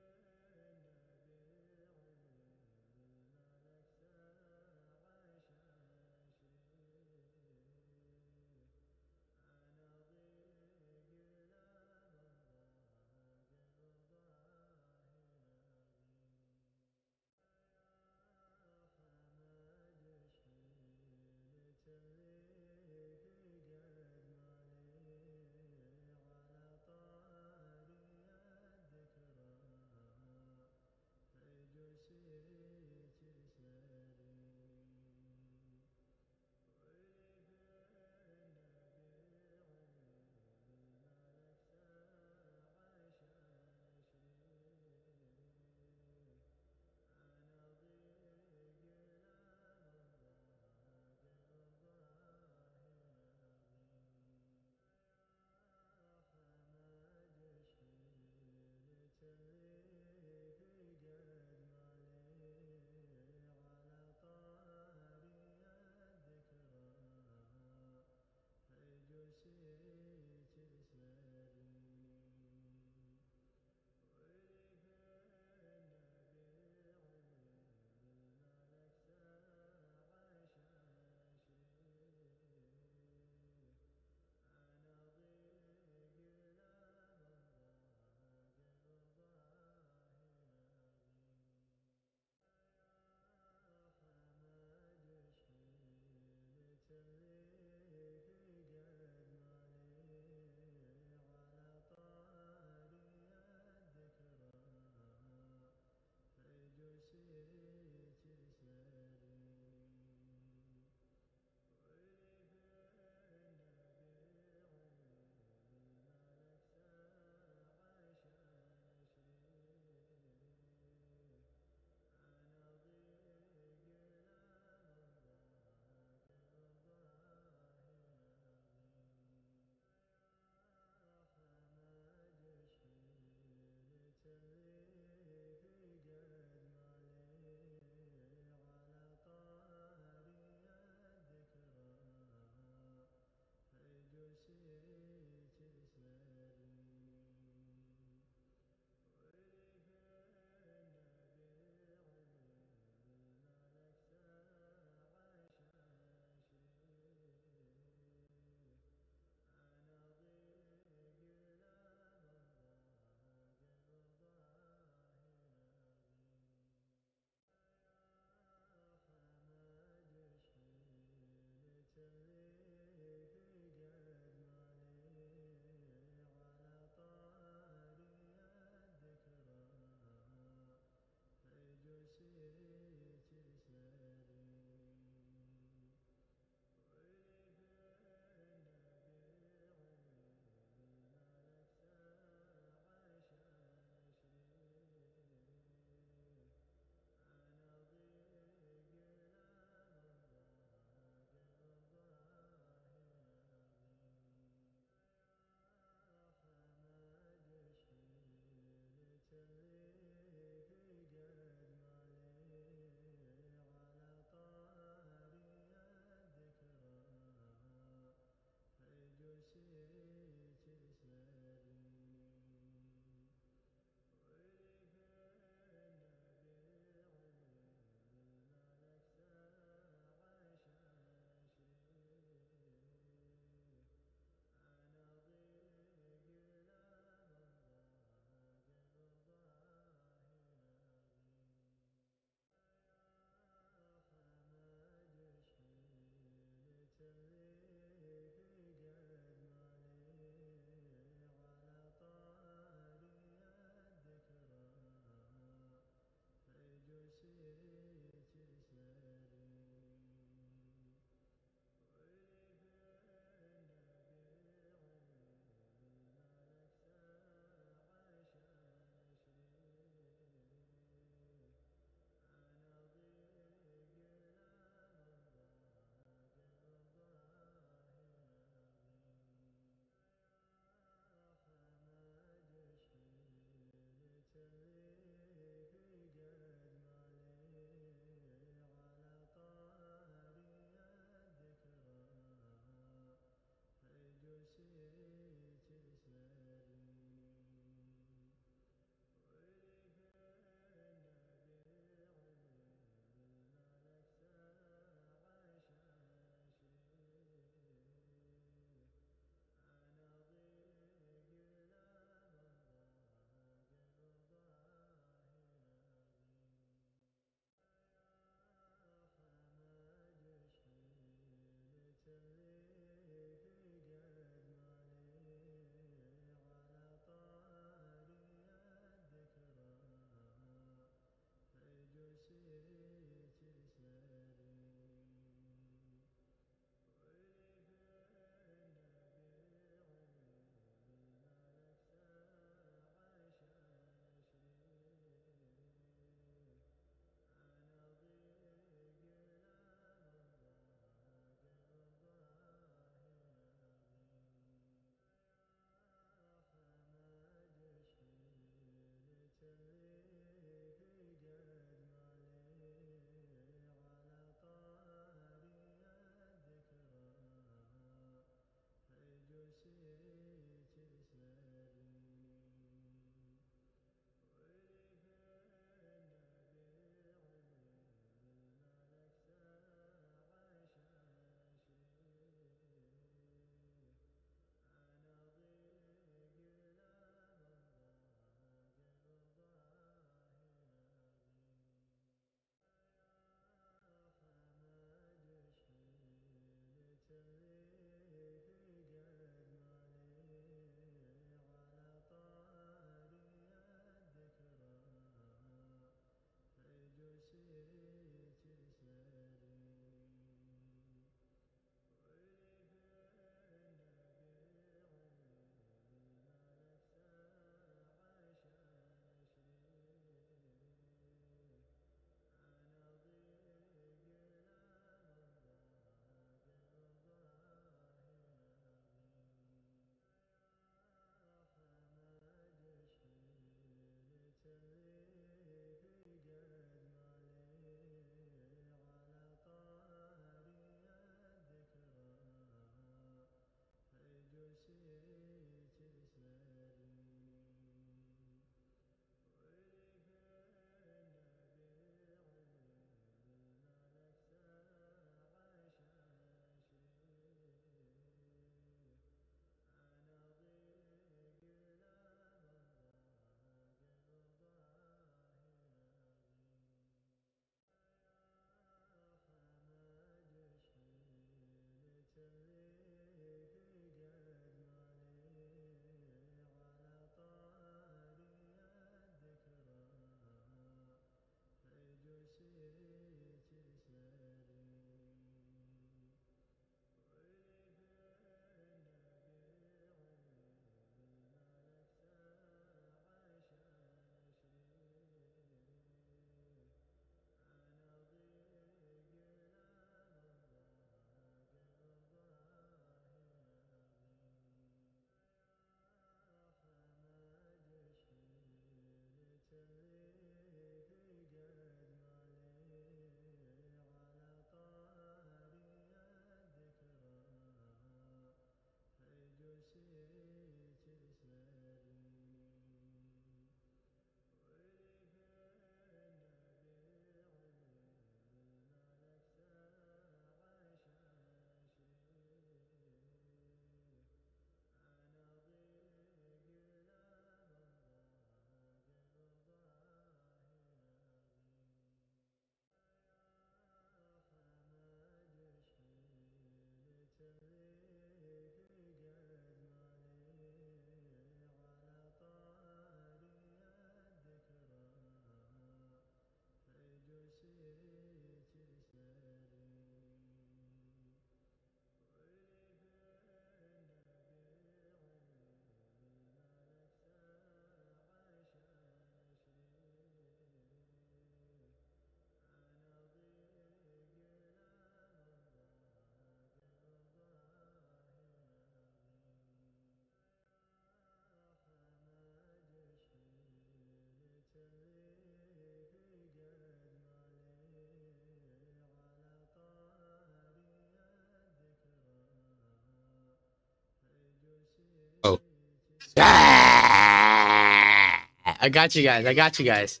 Ah! I got you guys. I got you guys.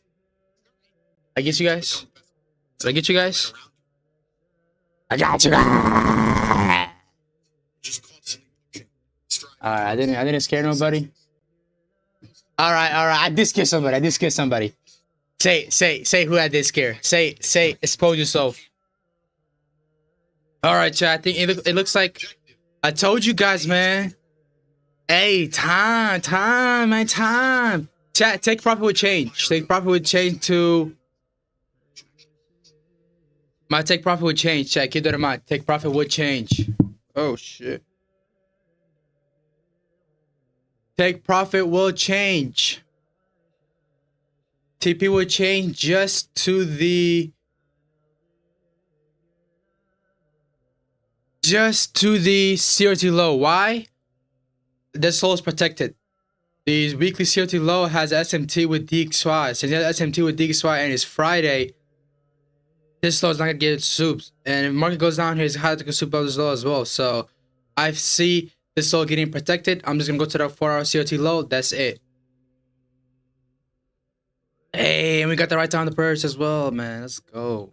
I get you guys. Did I get you guys? I got you guys. All right, I didn't scare nobody. All right, all right. I did scare somebody. I did scare somebody. Say who I did scare. Say, expose yourself. All right, chat. I think it looks like I told you guys, man. Hey, time, man, time. Chat, take profit with change. Take profit with change to my take profit with change. Chat, keep that in mind. Take profit with change. Oh shit. Take profit will change. TP will change just to the CRT low. Why? This low is protected. The weekly CRT low has SMT with DXY. Since it has SMT with DXY and it's Friday, this low is not gonna get soups. And if market goes down here, it's hard to get soup out this low as well. So I see this low getting protected. I'm just gonna go to the 4-hour CRT low. That's it. Hey, and we got the right time to purchase as well, man. Let's go.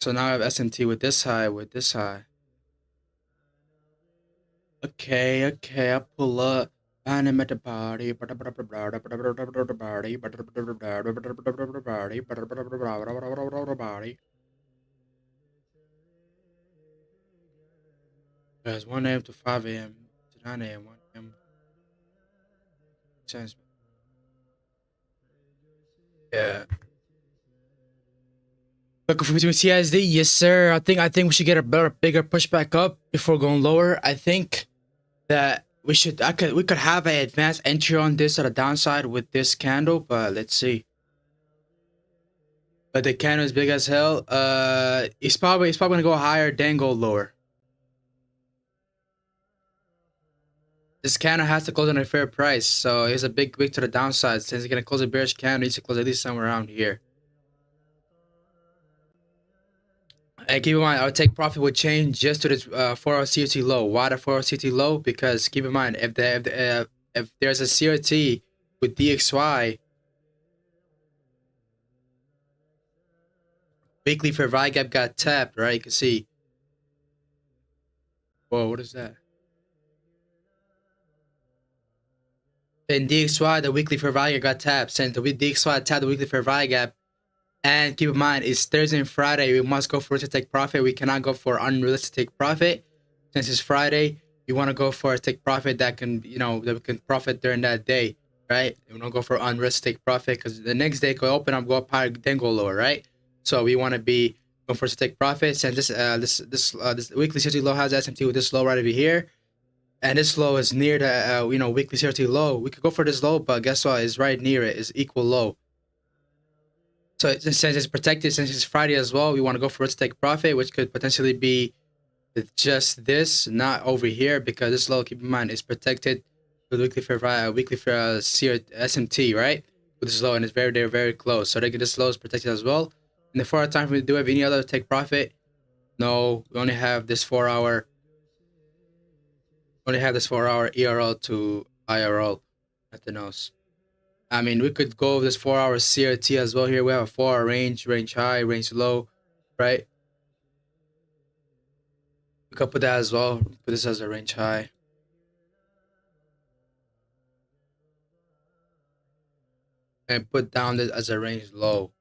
So now I have SMT with this high, Okay, I pull up. And I'm at the party. Guys, 1 a.m. to 5 a.m. to 9 a.m. 1 a.m. Sense. Yeah. Looking for between CISD? Yes, sir. I think we should get a bigger pushback up before going lower. I think that we could have an advanced entry on this at a downside with this candle, but let's see. But the candle is big as hell. It's probably gonna go higher, then go lower. This candle has to close on a fair price, so it's a big wick to the downside. Since it's gonna close a bearish candle, it needs to close at least somewhere around here. And keep in mind, our take profit would change just to this 4-hour CRT low. Why the 4-hour CRT low? Because keep in mind, if there's a CRT with DXY, weekly fair value gap got tapped, right? You can see. Whoa, what is that? In DXY, the weekly fair value got tapped. Since the DXY tapped the weekly fair value gap, and keep in mind, it's Thursday and Friday. We must go for to take profit. We cannot go for unrealistic take profit. Since it's Friday, we want to go for a take profit that can, that we can profit during that day, right? We don't go for unrealistic take profit because the next day could open up, go up higher, then go lower, right? So we want to be going for to take profits. And this weekly CRT low has SMT with this low right over here, and this low is near the weekly CRT low. We could go for this low, but guess what? It's right near it. It's equal low. So since it's protected, since it's Friday as well, we want to go for it to take profit, which could potentially be just this, not over here, because this low, keep in mind, is protected with weekly fair SMT, right? With this low, and it's they're very close. So this low is protected as well. In the 4-hour time frame, do we have any other take profit? No, we only have this 4-hour. Only have this 4-hour ERL to IRL. Nothing else. I mean, we could go with this 4-hour CRT as well here. We have a 4-hour range high, range low, right? We could put that as well. Put this as a range high. And put down this as a range low.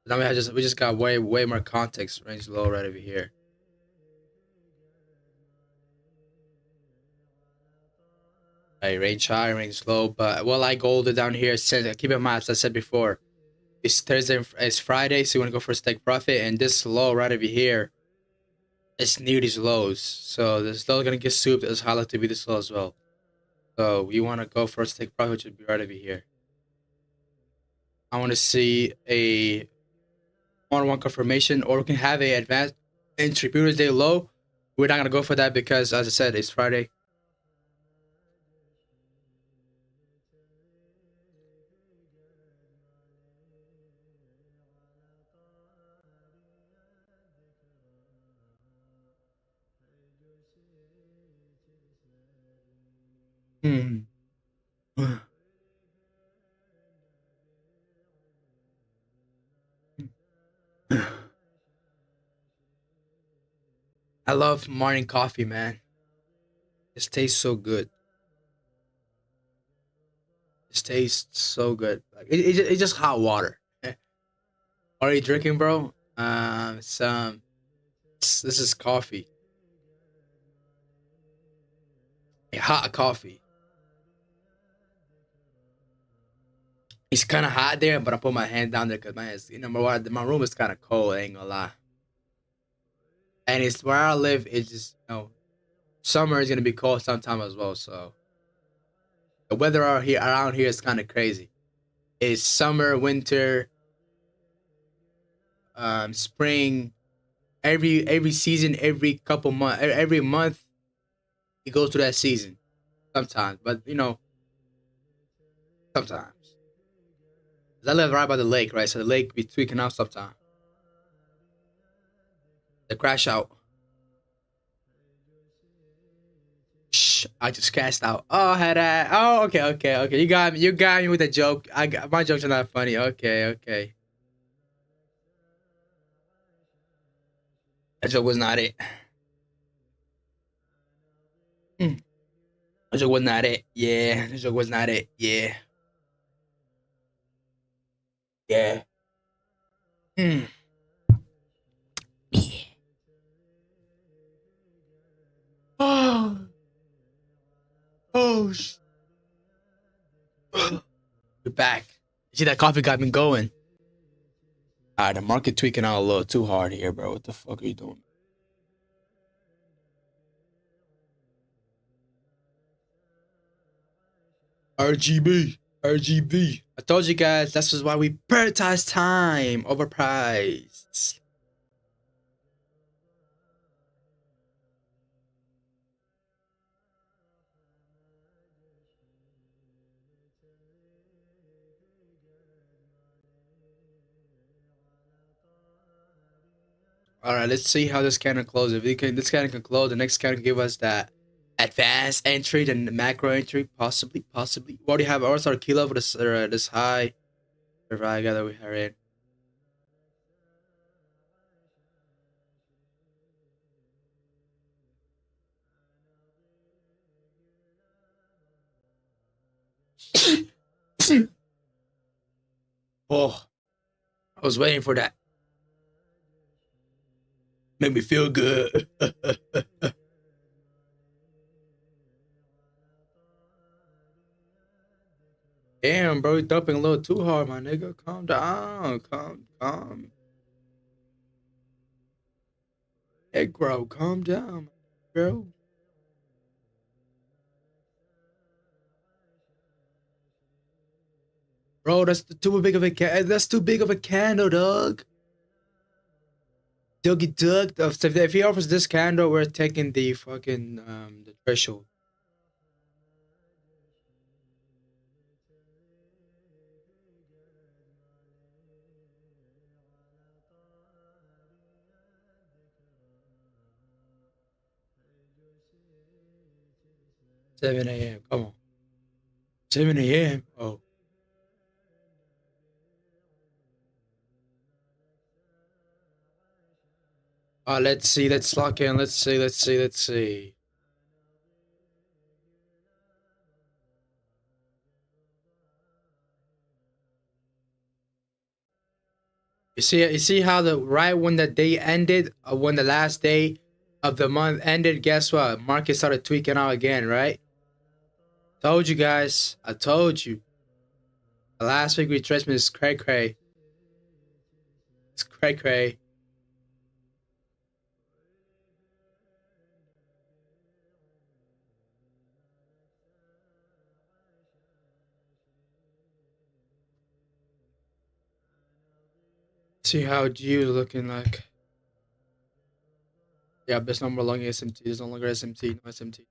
Now we just got way more context. Range low right over here. Right, range high, range low. But well, I golded down here. Keep in mind, as I said before, it's Thursday, it's Friday, so you want to go for a take profit, and this low right over here is near these lows. So this low is gonna get souped as highlight to be this low as well. So we want to go for a take profit, which would be right over here. I want to see a 1-on-1 confirmation, or we can have a advanced entry previous day low. We're not gonna go for that because, as I said, it's Friday. Hmm. I love morning coffee, man. It tastes so good. It tastes so good. Like it's just hot water. What are you drinking, bro? This is coffee. Hot coffee. It's kind of hot there, but I put my hand down there because my room is kind of cold. I ain't gonna lie. And it's where I live. It's just summer is gonna be cold sometime as well. So the weather around here is kind of crazy. It's summer, winter, spring. Every season, every couple month, every month it goes through that season. Sometimes, but sometimes. 'Cause I live right by the lake, right? So the lake be tweaking out sometimes. The crash out. Shh, I just crashed out. Oh, had that. Oh, okay, okay, okay. You got me with a joke. My jokes are not funny. Okay, okay. That joke was not it. Mm. That joke was not it. Yeah, that joke was not it. Yeah, yeah. Mm. Yeah. Oh, oh. We're back. See that coffee got me going. All right, the market tweaking out a little too hard here, bro. What the fuck are you doing? RGB, RGB. I told you guys this is why we prioritize time over price. All right, let's see how this candle closes. If this candle can close, the next candle can give us that advanced entry, then the macro entry, possibly, possibly. We already have our key level this high. Right, that we are in. Oh, I was waiting for that. Make me feel good. Damn, bro, you dumping a little too hard, my nigga. Calm down. Calm. Hey, bro, calm down, bro. Bro, that's too big of a candle, dog. Dougie Doug. If he offers this candle, we're taking the fucking the threshold. Seven a.m. Come on. 7 a.m. Oh. Let's see. Let's lock in. Let's see. You see how the right when the day ended, when the last day of the month ended, guess what? Market started tweaking out again, right? Told you guys. I told you. The last week retracement is cray cray. It's cray cray. See how G is looking like. Yeah, there's no more long SMT. There's no longer SMT. No SMT.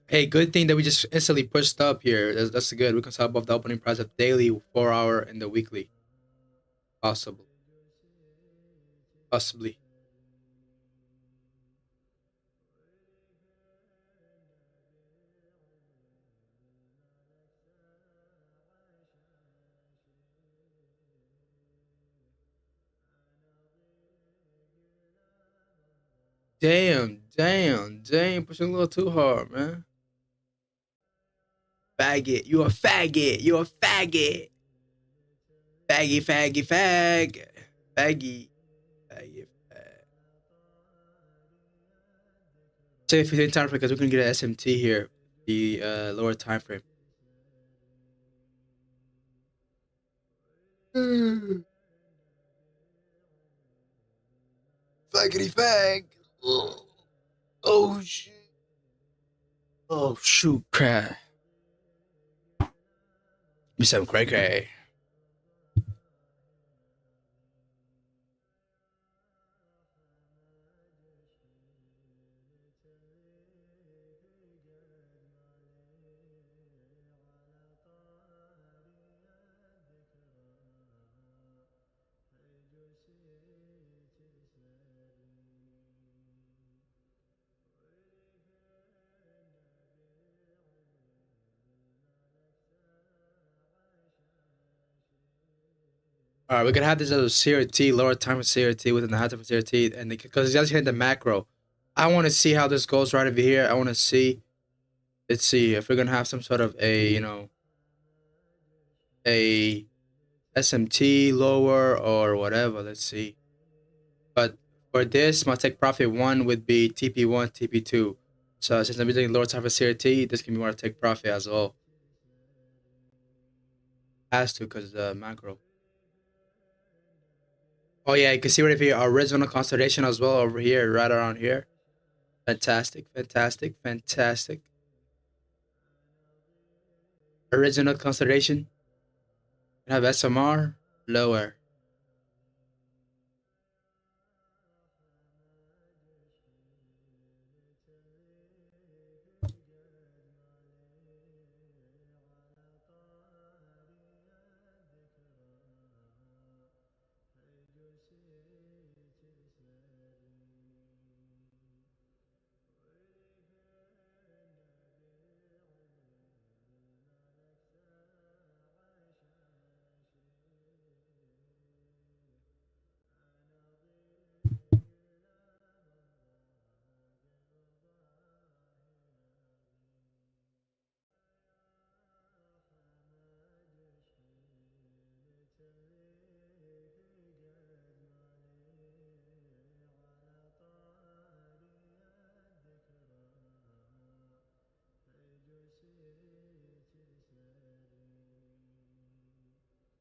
Hey, good thing that we just instantly pushed up here. That's good. We can sell above the opening price of daily, 4 hour, and the weekly. Possible. Possibly. Damn, pushing a little too hard, man. Faggot, you a faggot, you a faggot. Faggy. Faggy. Faggy. Check the 15 time frame because we're gonna get an SMT here. The lower time frame. Faggity fag. Oh shit. Oh shoot, crap. Me some cray cray. All right, we're gonna have this other CRT, lower time of CRT within the high time of CRT, and because it's just hitting the macro, I want to see how this goes right over here. I want to see. Let's see if we're gonna have some sort of a a SMT lower or whatever. Let's see. But for this, my take profit one would be TP1, TP2. So since I'm using lower time of CRT, this can be more take profit as well. Has to because the macro. Oh yeah, you can see right here original constellation as well over here, right around here. Fantastic. Original constellation. You have SMR lower.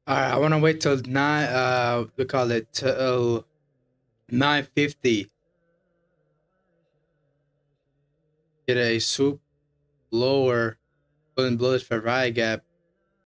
All right, I want to wait till nine. We call it till 9:50. Get a soup lower, pulling below this Ferrari gap.